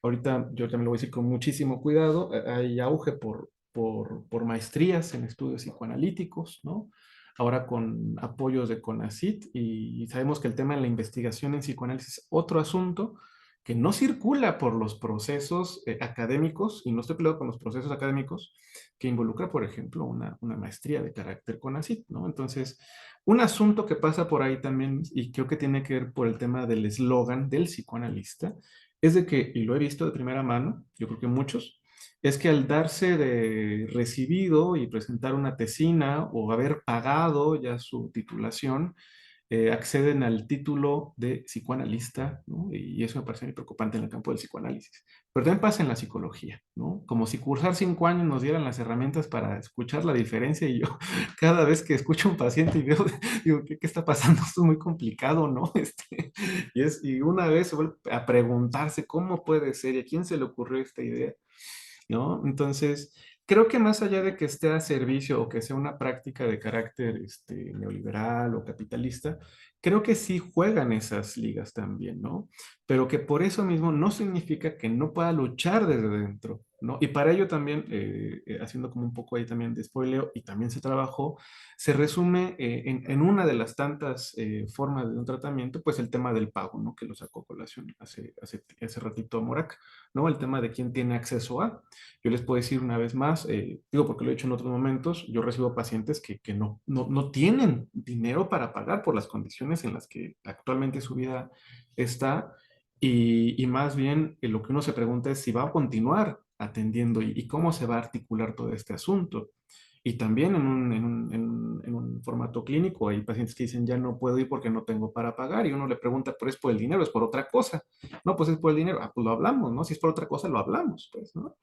Ahorita yo también lo voy a decir con muchísimo cuidado, hay auge por maestrías en estudios psicoanalíticos, ¿no? Ahora con apoyos de CONACYT y sabemos que el tema de la investigación en psicoanálisis es otro asunto que no circula por los procesos académicos, y no estoy peleado con los procesos académicos, que involucra, por ejemplo, una maestría de carácter CONACYT, ¿no? Entonces, un asunto que pasa por ahí también, y creo que tiene que ver por el tema del eslogan del psicoanalista, es de que, y lo he visto de primera mano, yo creo que muchos, es que al darse de recibido y presentar una tesina o haber pagado ya su titulación, acceden al título de psicoanalista, ¿no? Y eso me parece muy preocupante en el campo del psicoanálisis. Pero también pasa en la psicología, ¿no? Como si cursar 5 años nos dieran las herramientas para escuchar la diferencia y yo cada vez que escucho a un paciente y veo, digo, ¿qué está pasando? Esto es muy complicado, ¿no? Y una vez se vuelve a preguntarse cómo puede ser y a quién se le ocurrió esta idea, ¿no? Entonces, creo que más allá de que esté a servicio o que sea una práctica de carácter neoliberal o capitalista, creo que sí juegan esas ligas también, ¿no? Pero que por eso mismo no significa que no pueda luchar desde dentro, ¿no? Y para ello también, haciendo como un poco ahí también de spoileo, y también se trabajó, se resume en una de las tantas formas de un tratamiento, pues el tema del pago, ¿no? Que lo sacó a colación hace ratito Morac, ¿no? El tema de quién tiene acceso a. Yo les puedo decir una vez más, digo porque lo he hecho en otros momentos, yo recibo pacientes que no tienen dinero para pagar por las condiciones en las que actualmente su vida está y más bien lo que uno se pregunta es si va a continuar atendiendo y cómo se va a articular todo este asunto. Y también en un formato clínico hay pacientes que dicen ya no puedo ir porque no tengo para pagar y uno le pregunta, ¿pero es por el dinero? ¿Es por otra cosa? No, pues es por el dinero. Ah, pues lo hablamos, ¿no? Si es por otra cosa, lo hablamos, pues, ¿no?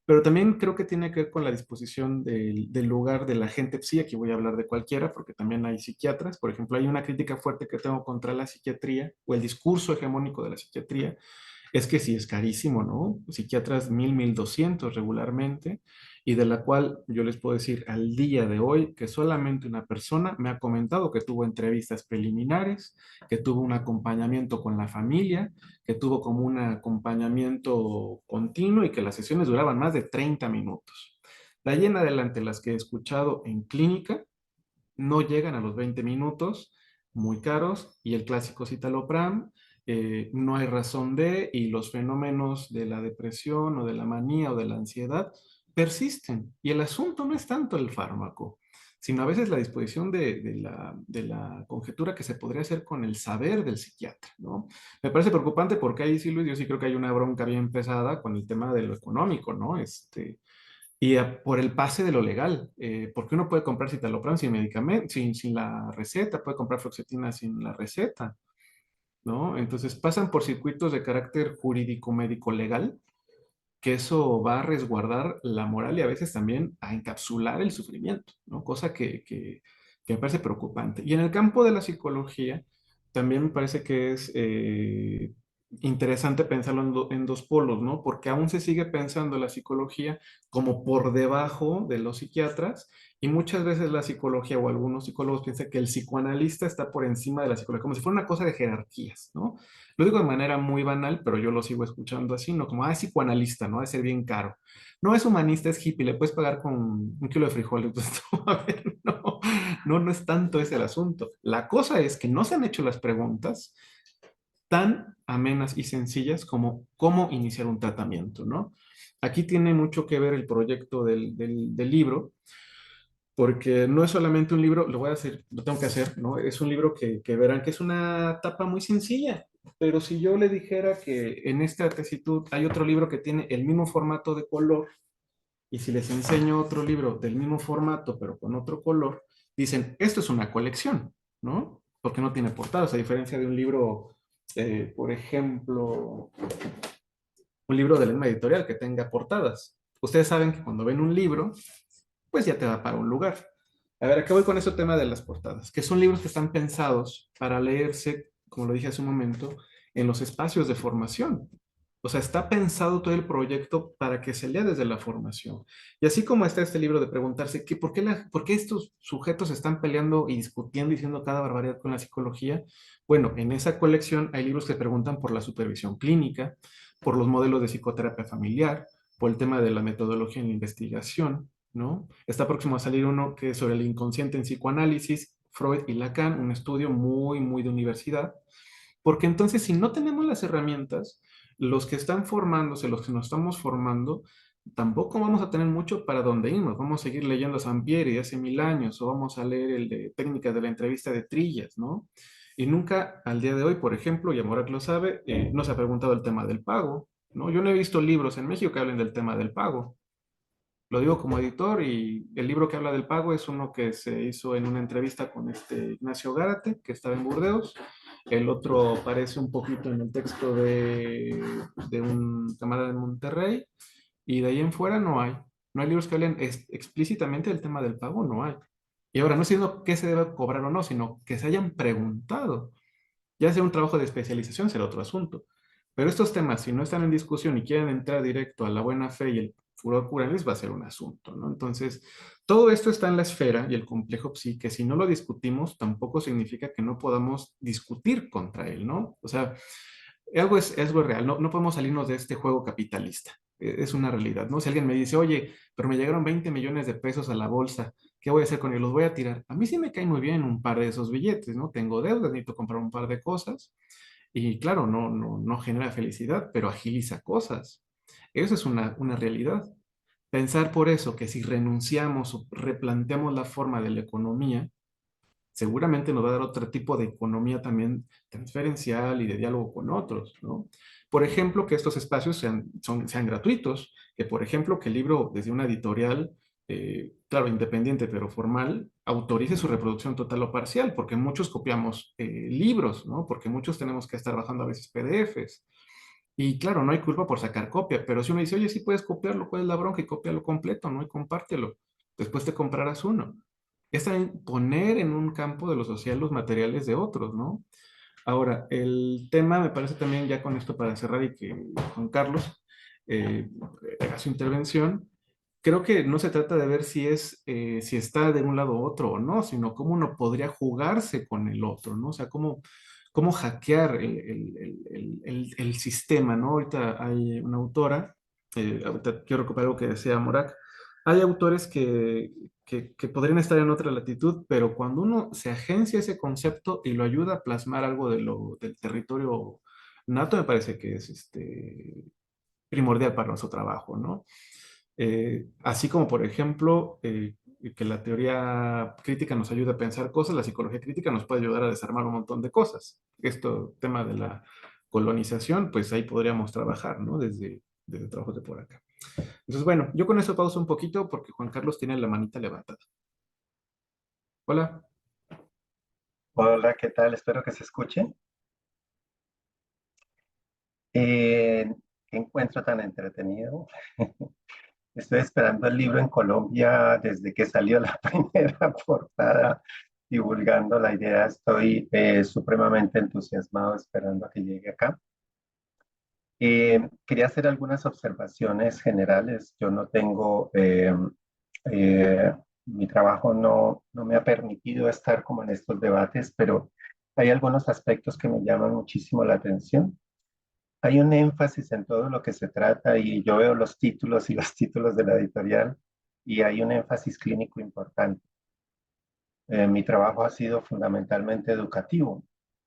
Pero también creo que tiene que ver con la disposición del lugar de la gente. Sí, aquí voy a hablar de cualquiera, porque también hay psiquiatras. Por ejemplo, hay una crítica fuerte que tengo contra la psiquiatría o el discurso hegemónico de la psiquiatría, es que sí es carísimo, ¿no? Psiquiatras 1,200 regularmente, y de la cual yo les puedo decir al día de hoy que solamente una persona me ha comentado que tuvo entrevistas preliminares, que tuvo un acompañamiento con la familia, que tuvo como un acompañamiento continuo y que las sesiones duraban más de 30 minutos. De ahí en adelante, las que he escuchado en clínica no llegan a los 20 minutos muy caros, y el clásico citalopram, no hay razón de, y los fenómenos de la depresión o de la manía o de la ansiedad persisten. Y el asunto no es tanto el fármaco, sino a veces la disposición de la conjetura que se podría hacer con el saber del psiquiatra, ¿no? Me parece preocupante porque ahí sí, Luis, yo sí creo que hay una bronca bien pesada con el tema de lo económico, ¿no? Por el pase de lo legal, porque uno puede comprar citalopram sin medicamento, sin la receta, puede comprar fluoxetina sin la receta, ¿no? Entonces pasan por circuitos de carácter jurídico, médico, legal, que eso va a resguardar la moral y a veces también a encapsular el sufrimiento, ¿no? Cosa que me parece preocupante. Y en el campo de la psicología, también me parece que es interesante pensarlo en dos polos, ¿no? Porque aún se sigue pensando la psicología como por debajo de los psiquiatras y muchas veces la psicología o algunos psicólogos piensan que el psicoanalista está por encima de la psicología, como si fuera una cosa de jerarquías, ¿no? Lo digo de manera muy banal, pero yo lo sigo escuchando así, ¿no? Como, es psicoanalista, ¿no? Ha de ser bien caro. No es humanista, es hippie, le puedes pagar con un kilo de frijoles. Entonces, a ver, no es tanto ese el asunto. La cosa es que no se han hecho las preguntas tan amenas y sencillas como cómo iniciar un tratamiento, ¿no? Aquí tiene mucho que ver el proyecto del libro, porque no es solamente un libro, lo voy a hacer, lo tengo que hacer, ¿no? Es un libro que verán que es una tapa muy sencilla, pero si yo le dijera que en esta tesitud hay otro libro que tiene el mismo formato de color, y si les enseño otro libro del mismo formato, pero con otro color, dicen, esto es una colección, ¿no? Porque no tiene portadas, a diferencia de un libro, por ejemplo, un libro de la misma editorial que tenga portadas. Ustedes saben que cuando ven un libro, pues ya te va para un lugar. A ver, acá voy con ese tema de las portadas, que son libros que están pensados para leerse, como lo dije hace un momento, en los espacios de formación. O sea, está pensado todo el proyecto para que se lea desde la formación. Y así como está este libro de preguntarse por qué estos sujetos están peleando y discutiendo y diciendo cada barbaridad con la psicología, bueno, en esa colección hay libros que preguntan por la supervisión clínica, por los modelos de psicoterapia familiar, por el tema de la metodología en la investigación, ¿no? Está próximo a salir uno que es sobre el inconsciente en psicoanálisis, Freud y Lacan, un estudio muy, muy de universidad, porque entonces si no tenemos las herramientas, los que están formándose, los que nos estamos formando, tampoco vamos a tener mucho para dónde irnos. Vamos a seguir leyendo a Sampieri de hace 1000 años o vamos a leer el de técnicas de la entrevista de Trillas, ¿no? Y nunca al día de hoy, por ejemplo, y Amorak lo sabe, no se ha preguntado el tema del pago, ¿no? Yo no he visto libros en México que hablen del tema del pago. Lo digo como editor y el libro que habla del pago es uno que se hizo en una entrevista con este Ignacio Gárate, que estaba en Burdeos. El otro aparece un poquito en el texto de un camarada de Monterrey. Y de ahí en fuera no hay. No hay libros que hablen explícitamente del tema del pago, no hay. Y ahora, no es diciendo qué se debe cobrar o no, sino que se hayan preguntado. Ya sea un trabajo de especialización, será otro asunto. Pero estos temas, si no están en discusión y quieren entrar directo a la buena fe y el furor curalis, va a ser un asunto, ¿no? Entonces, todo esto está en la esfera y el complejo psi, que si no lo discutimos, tampoco significa que no podamos discutir contra él, ¿no? O sea, algo es real, no podemos salirnos de este juego capitalista. Es una realidad, ¿no? Si alguien me dice, oye, pero me llegaron 20 millones de pesos a la bolsa, ¿qué voy a hacer con ellos? Los voy a tirar. A mí sí me cae muy bien un par de esos billetes, ¿no? Tengo deudas, necesito comprar un par de cosas y claro, no genera felicidad, pero agiliza cosas. Eso es una realidad. Pensar por eso que si renunciamos o replanteamos la forma de la economía, seguramente nos va a dar otro tipo de economía también transferencial y de diálogo con otros, ¿no? Por ejemplo, que estos espacios sean gratuitos, que por ejemplo, que el libro desde una editorial, claro, independiente pero formal, autorice su reproducción total o parcial, porque muchos copiamos libros, ¿no? Porque muchos tenemos que estar bajando a veces PDFs. Y claro, no hay culpa por sacar copia, pero si uno dice, oye, sí puedes copiarlo, ¿cuál es la bronca? Y cópialo completo, ¿no? Y compártelo. Después te comprarás uno. Es también poner en un campo de lo social los materiales de otros, ¿no? Ahora, el tema me parece también, ya con esto para cerrar y que Juan Carlos haga su intervención, creo que no se trata de ver si está de un lado u otro o no, sino cómo uno podría jugarse con el otro, ¿no? O sea, cómo hackear el sistema, ¿no? Ahorita hay una autora, ahorita quiero recuperar algo que decía Morak, hay autores que podrían estar en otra latitud, pero cuando uno se agencia ese concepto y lo ayuda a plasmar algo del territorio nato, me parece que es primordial para nuestro trabajo, ¿no? Así como, por ejemplo, que la teoría crítica nos ayuda a pensar cosas, la psicología crítica nos puede ayudar a desarmar un montón de cosas. Esto, tema de la colonización, pues ahí podríamos trabajar, ¿no? Desde trabajos de por acá. Entonces, bueno, yo con eso pauso un poquito porque Juan Carlos tiene la manita levantada. Hola. Hola, ¿qué tal? Espero que se escuche. ¿Qué encuentro tan entretenido? Estoy esperando el libro en Colombia desde que salió la primera portada, divulgando la idea. Estoy supremamente entusiasmado esperando a que llegue acá. Quería hacer algunas observaciones generales. Yo no tengo, eh, mi trabajo no me ha permitido estar como en estos debates, pero hay algunos aspectos que me llaman muchísimo la atención. Hay un énfasis en todo lo que se trata y yo veo los títulos y los títulos de la editorial y hay un énfasis clínico importante. Mi trabajo ha sido fundamentalmente educativo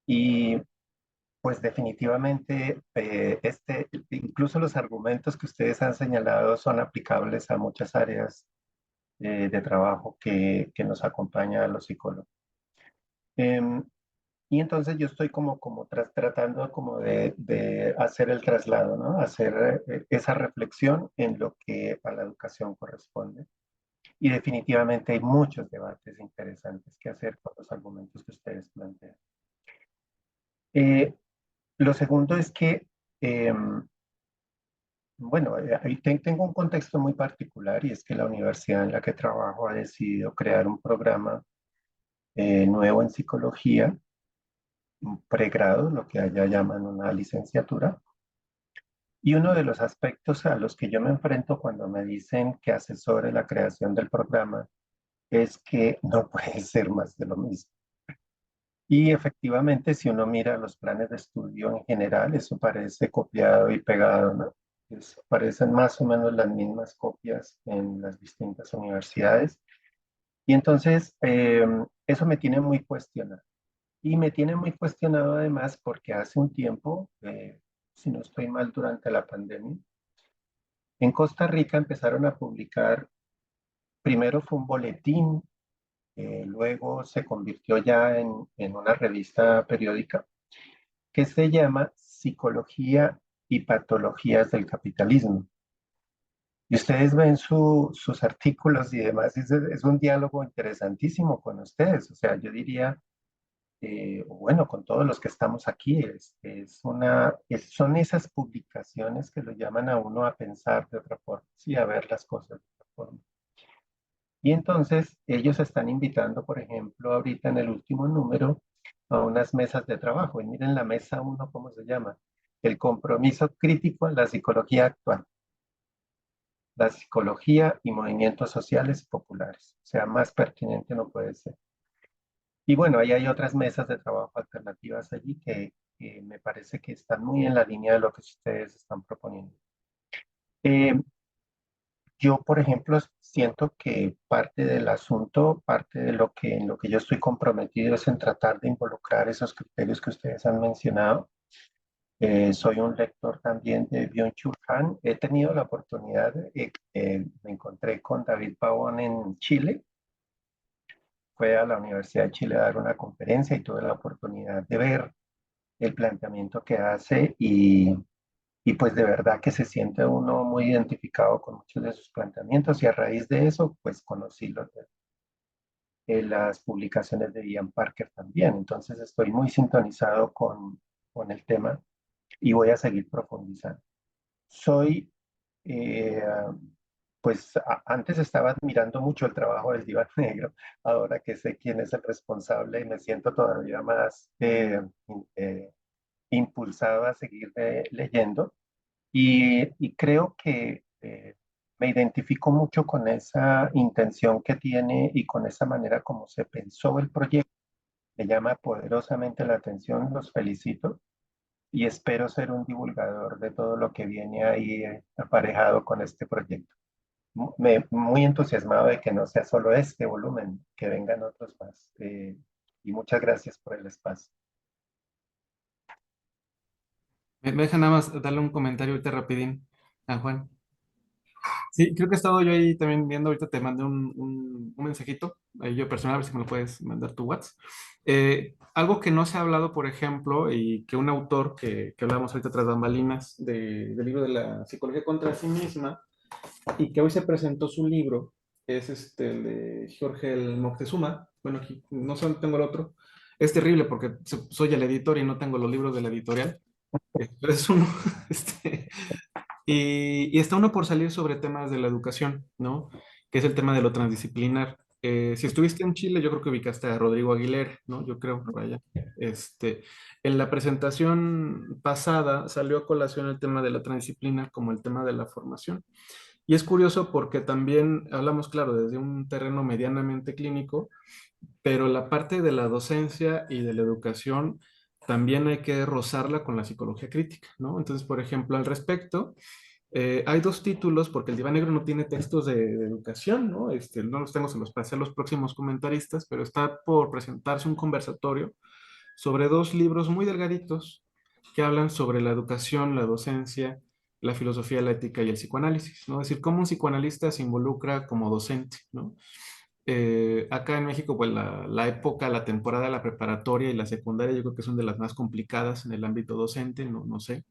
y pues definitivamente incluso los argumentos que ustedes han señalado son aplicables a muchas áreas de trabajo que nos acompaña a los psicólogos. Em, Y entonces yo estoy tratando como de hacer el traslado, ¿no? Hacer esa reflexión en lo que a la educación corresponde. Y definitivamente hay muchos debates interesantes que hacer con los argumentos que ustedes plantean. Eh, lo segundo es que, eh, bueno, ahí tengo un contexto muy particular y es que la universidad en la que trabajo ha decidido crear un programa nuevo en psicología, un pregrado, lo que allá llaman una licenciatura. Y uno de los aspectos a los que yo me enfrento cuando me dicen que asesore la creación del programa es que no puede ser más de lo mismo. Y efectivamente, si uno mira los planes de estudio en general, eso parece copiado y pegado, ¿no? Parecen más o menos las mismas copias en las distintas universidades. Y entonces, eso me tiene muy cuestionado. Y me tiene muy cuestionado además porque hace un tiempo, si no estoy mal, durante la pandemia, en Costa Rica empezaron a publicar, primero fue un boletín, luego se convirtió ya en una revista periódica que se llama Psicología y Patologías del Capitalismo. Y ustedes ven sus artículos y demás, es un diálogo interesantísimo con ustedes. O sea, yo diría, bueno, con todos los que estamos aquí, son esas publicaciones que lo llaman a uno a pensar de otra forma, sí, a ver las cosas de otra forma. Y entonces ellos están invitando, por ejemplo, ahorita en el último número, a unas mesas de trabajo. Y miren la mesa uno, ¿cómo se llama? El compromiso crítico en la psicología actual. La psicología y movimientos sociales populares. O sea, más pertinente no puede ser. Y bueno, ahí hay otras mesas de trabajo alternativas allí que me parece que están muy en la línea de lo que ustedes están proponiendo. Eh, Yo, por ejemplo, siento que parte del asunto, parte de en lo que yo estoy comprometido es en tratar de involucrar esos criterios que ustedes han mencionado. Soy un lector también de Byung-Chul Han. He tenido la oportunidad, me encontré con David Pavón en Chile. Fue a la Universidad de Chile a dar una conferencia y tuve la oportunidad de ver el planteamiento que hace y pues de verdad que se siente uno muy identificado con muchos de sus planteamientos y a raíz de eso pues conocí las publicaciones de Ian Parker también. Entonces estoy muy sintonizado con el tema y voy a seguir profundizando. Soy, eh, pues antes estaba admirando mucho el trabajo del Diván Negro, ahora que sé quién es el responsable me siento todavía más eh, impulsado a seguir leyendo. Y creo que me identifico mucho con esa intención que tiene y con esa manera como se pensó el proyecto. Me llama poderosamente la atención, los felicito y espero ser un divulgador de todo lo que viene ahí aparejado con este proyecto. muy entusiasmado de que no sea solo este volumen, que vengan otros más. Y muchas gracias por el espacio. Me deja nada más darle un comentario ahorita rapidín a Juan. Sí, creo que he estado yo ahí también viendo, ahorita te mandé un mensajito, ahí yo personal, a ver si me lo puedes mandar tu WhatsApp. Algo que no se ha hablado, por ejemplo, y que un autor que hablábamos ahorita tras bambalinas del libro de la psicología contra sí misma, y que hoy se presentó su libro, es el de Jorge el Moctezuma. Bueno, aquí no sé dónde tengo el otro. Es terrible porque soy el editor y no tengo los libros de la editorial. Pero es uno. este, y está uno por salir sobre temas de la educación, ¿no? Que es el tema de lo transdisciplinar. Si estuviste en Chile, yo creo que ubicaste a Rodrigo Aguilera, ¿no? Yo creo, por allá. En la presentación pasada salió a colación el tema de la transdisciplina como el tema de la formación. Y es curioso porque también hablamos, claro, desde un terreno medianamente clínico, pero la parte de la docencia y de la educación también hay que rozarla con la psicología crítica, ¿no? Entonces, por ejemplo, al respecto, hay dos títulos, porque el Diván Negro no tiene textos de educación, ¿no? No los tengo, se los pasé a los próximos comentaristas, pero está por presentarse un conversatorio sobre dos libros muy delgaditos que hablan sobre la educación, la docencia, la filosofía, la ética y el psicoanálisis, ¿no? Es decir, cómo un psicoanalista se involucra como docente, ¿no? Acá en México, pues la época, la temporada de la preparatoria y la secundaria, yo creo que son de las más complicadas en el ámbito docente, no sé,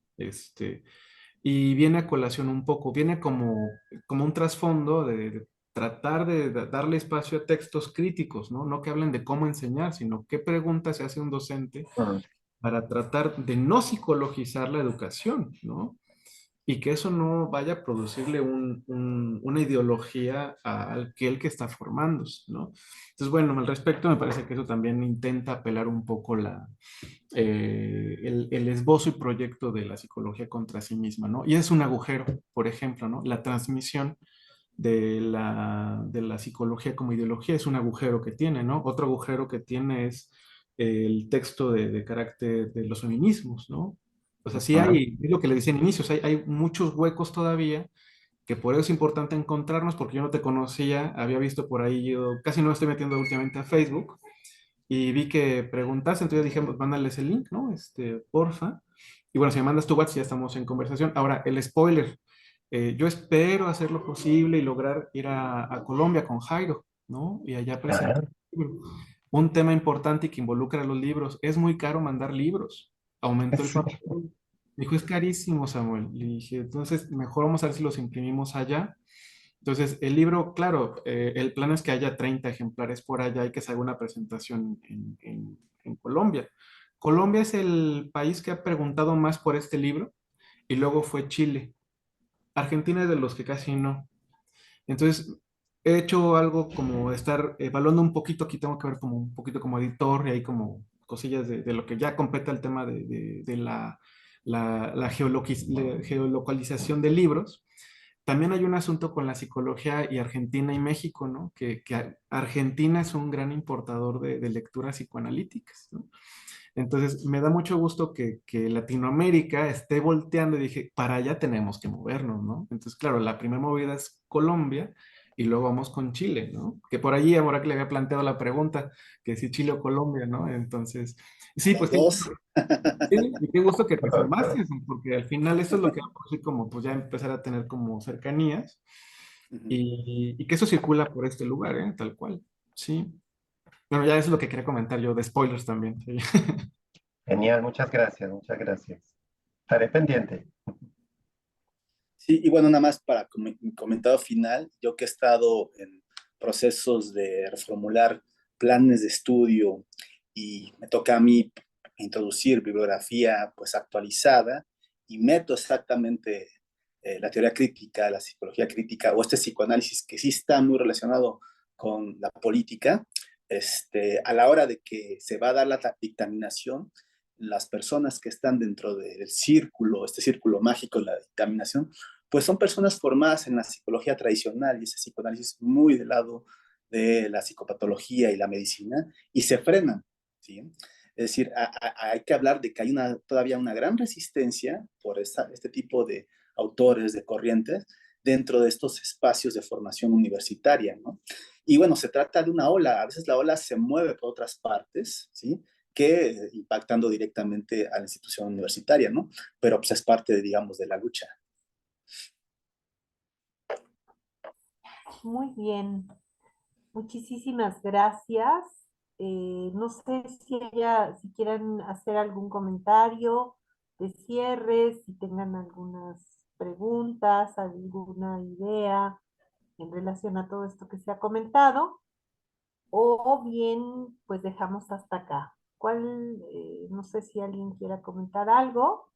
y viene a colación un poco, viene como un trasfondo de tratar de darle espacio a textos críticos, ¿no? No que hablen de cómo enseñar, sino qué preguntas se hace un docente Mm. para tratar de no psicologizar la educación, ¿no? Y que eso no vaya a producirle una ideología a aquel que está formándose, ¿no? Entonces, bueno, al respecto me parece que eso también intenta apelar un poco el esbozo y proyecto de la psicología contra sí misma, ¿no? Y es un agujero, por ejemplo, ¿no? La transmisión de la psicología como ideología es un agujero que tiene, ¿no? Otro agujero que tiene es el texto de carácter de los feminismos, ¿no? O sea, sí Ujú. hay, es lo que le decía en inicios, hay muchos huecos todavía, que por eso es importante encontrarnos, porque yo no te conocía, había visto por ahí, yo casi no me estoy metiendo últimamente a Facebook, y vi que preguntaste, entonces dije, pues mándales el link, ¿no? Porfa. Y bueno, si me mandas tu WhatsApp, ya estamos en conversación. Ahora, el spoiler. Yo espero hacer lo posible y lograr ir a Colombia con Jairo, ¿no? Y allá presentar Ajá. el libro. Un tema importante y que involucra a los libros. Es muy caro mandar libros. Aumentó el Sí. papel. Me dijo, es carísimo, Samuel. Le dije, entonces mejor vamos a ver si los imprimimos allá. Entonces, el libro, claro, el plan es que haya 30 ejemplares por allá y que se haga una presentación en Colombia. Colombia es el país que ha preguntado más por este libro y luego fue Chile. Argentina es de los que casi no. Entonces, he hecho algo como estar evaluando un poquito, aquí tengo que ver como un poquito como editor y hay como cosillas de lo que ya compete el tema de la la geolocalización de libros. También hay un asunto con la psicología y Argentina y México, ¿no? Que Argentina es un gran importador de lecturas psicoanalíticas, ¿no? Entonces, me da mucho gusto que Latinoamérica esté volteando y dije, para allá tenemos que movernos, ¿no? Entonces, claro, la primera movida es Colombia y luego vamos con Chile, ¿no? Que por allí, ahora que le había planteado la pregunta, que si Chile o Colombia, ¿no? Entonces, sí, Los pues dos. sí, y qué gusto que te sumaste, porque al final esto es lo que va a producir como, pues ya empezar a tener como cercanías Ujú. y que eso circula por este lugar, ¿eh? Tal cual, sí. Bueno, ya eso es lo que quería comentar yo, de spoilers también. Sí. Genial, muchas gracias, muchas gracias. Estaré pendiente. Sí, y bueno, nada más para mi comentario final, yo que he estado en procesos de reformular planes de estudio y me toca a mí introducir bibliografía pues actualizada y meto exactamente la teoría crítica, la psicología crítica o este psicoanálisis que sí está muy relacionado con la política, a la hora de que se va a dar la dictaminación, las personas que están dentro del círculo, este círculo mágico de la dictaminación, pues son personas formadas en la psicología tradicional y ese psicoanálisis muy del lado de la psicopatología y la medicina y se frenan, ¿sí? Es decir, hay que hablar de que hay todavía una gran resistencia por este tipo de autores, de corrientes, dentro de estos espacios de formación universitaria, ¿no? Y bueno, se trata de una ola, a veces la ola se mueve por otras partes, ¿sí? Que impactando directamente a la institución universitaria, ¿no? Pero pues es parte, digamos, de la lucha. Muy bien, muchísimas gracias. No sé si quieren hacer algún comentario de cierre, si tengan algunas preguntas, alguna idea en relación a todo esto que se ha comentado, o bien pues dejamos hasta acá. No sé si alguien quiera comentar algo.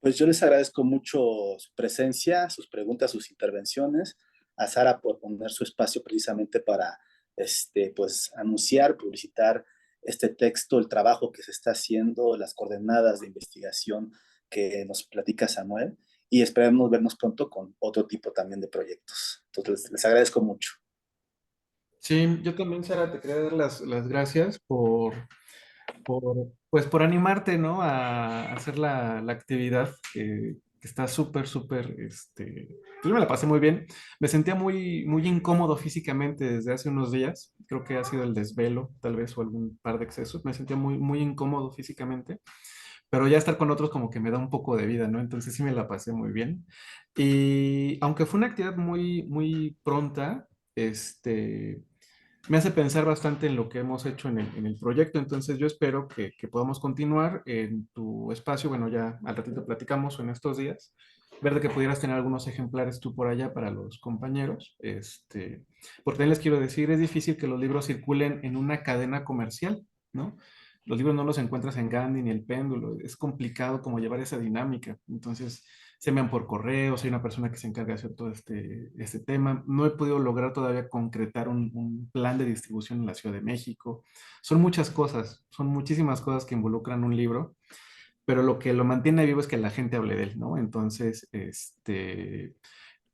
Pues yo les agradezco mucho su presencia, sus preguntas, sus intervenciones, a Sara por poner su espacio precisamente para pues, anunciar, publicitar este texto, el trabajo que se está haciendo, las coordenadas de investigación que nos platica Samuel, y esperemos vernos pronto con otro tipo también de proyectos. Entonces, les agradezco mucho. Sí, yo también, Sara, te quería dar las gracias pues por animarte, ¿no? A hacer la actividad que está súper, súper, yo me la pasé muy bien. Me sentía muy incómodo físicamente desde hace unos días. Creo que ha sido el desvelo, tal vez, o algún par de excesos. Me sentía muy incómodo físicamente, pero ya estar con otros como que me da un poco de vida, ¿no? Entonces sí me la pasé muy bien. Y aunque fue una actividad muy pronta, me hace pensar bastante en lo que hemos hecho en el proyecto, entonces yo espero que podamos continuar en tu espacio, bueno, ya al ratito platicamos en estos días, ver de que pudieras tener algunos ejemplares tú por allá para los compañeros, porque también les quiero decir, es difícil que los libros circulen en una cadena comercial, ¿no? Los libros no los encuentras en Gandhi ni el péndulo, es complicado como llevar esa dinámica, entonces se envían por correo, soy una persona que se encarga de hacer todo este tema. No he podido lograr todavía concretar un plan de distribución en la Ciudad de México. Son muchas cosas, son muchísimas cosas que involucran un libro, pero lo que lo mantiene vivo es que la gente hable de él, ¿no? Entonces,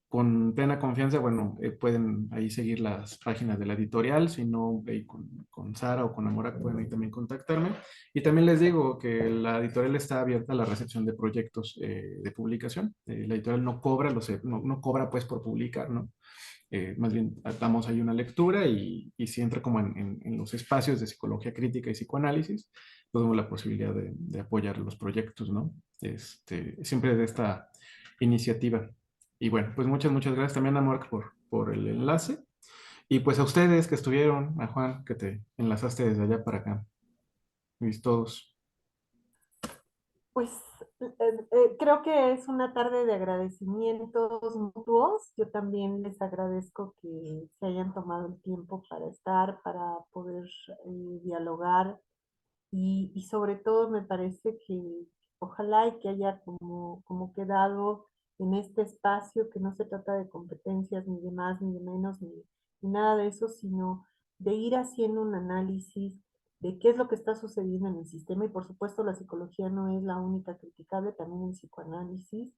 con plena confianza, bueno, pueden ahí seguir las páginas de la editorial, si no, ahí con Sara o con Amora pueden ahí también contactarme. Y también les digo que la editorial está abierta a la recepción de proyectos de publicación. La editorial no cobra, no cobra pues por publicar, ¿no? Más bien damos ahí una lectura y si entra como en los espacios de psicología crítica y psicoanálisis, pues tenemos la posibilidad de apoyar los proyectos, ¿no? Siempre de esta iniciativa. Y bueno, pues muchas gracias también a Mark por el enlace. Y pues a ustedes que estuvieron, a Juan, que te enlazaste desde allá para acá. Y todos. Pues creo que es una tarde de agradecimientos mutuos. Yo también les agradezco que se hayan tomado el tiempo para estar, para poder dialogar y sobre todo me parece que ojalá y que haya como quedado en este espacio que no se trata de competencias ni de más ni de menos ni nada de eso, sino de ir haciendo un análisis de qué es lo que está sucediendo en el sistema y por supuesto la psicología no es la única criticable, también el psicoanálisis.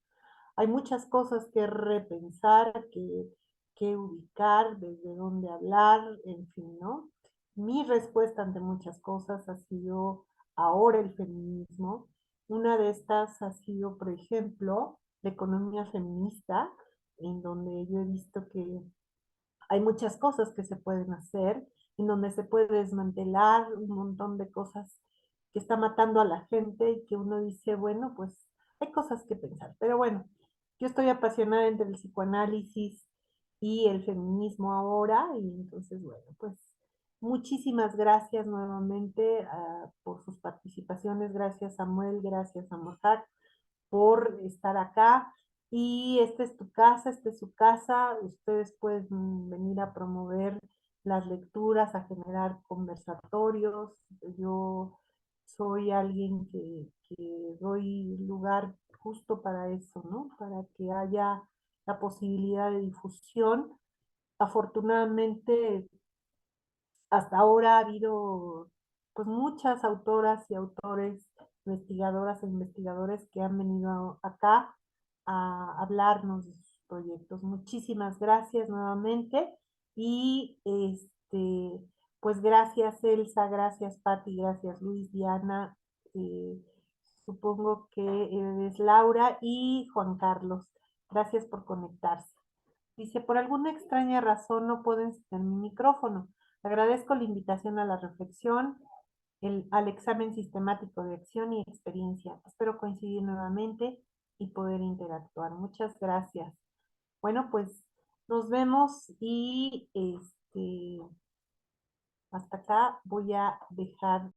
Hay muchas cosas que repensar, que ubicar, desde dónde hablar, en fin, ¿no? Mi respuesta ante muchas cosas ha sido ahora el feminismo. Una de estas ha sido, por ejemplo, la economía feminista, en donde yo he visto que hay muchas cosas que se pueden hacer, en donde se puede desmantelar un montón de cosas que está matando a la gente y que uno dice, bueno, pues hay cosas que pensar. Pero bueno, yo estoy apasionada entre el psicoanálisis y el feminismo ahora y entonces, bueno, pues muchísimas gracias nuevamente por sus participaciones. Gracias Samuel, gracias a Mojar por estar acá. Y esta es tu casa, esta es su casa. Ustedes pueden venir a promover las lecturas, a generar conversatorios. Yo soy alguien que doy lugar justo para eso, ¿no? Para que haya la posibilidad de difusión. Afortunadamente, hasta ahora ha habido pues muchas autoras y autores, investigadoras e investigadores que han venido acá a hablarnos de sus proyectos. Muchísimas gracias nuevamente y pues gracias Elsa, gracias Patti, gracias Luis, Diana. Supongo que es Laura y Juan Carlos. Gracias por conectarse. Dice, por alguna extraña razón no puedo encender mi micrófono. Agradezco la invitación a la reflexión, al examen sistemático de acción y experiencia. Espero coincidir nuevamente y poder interactuar. Muchas gracias. Bueno, pues nos vemos y hasta acá voy a dejar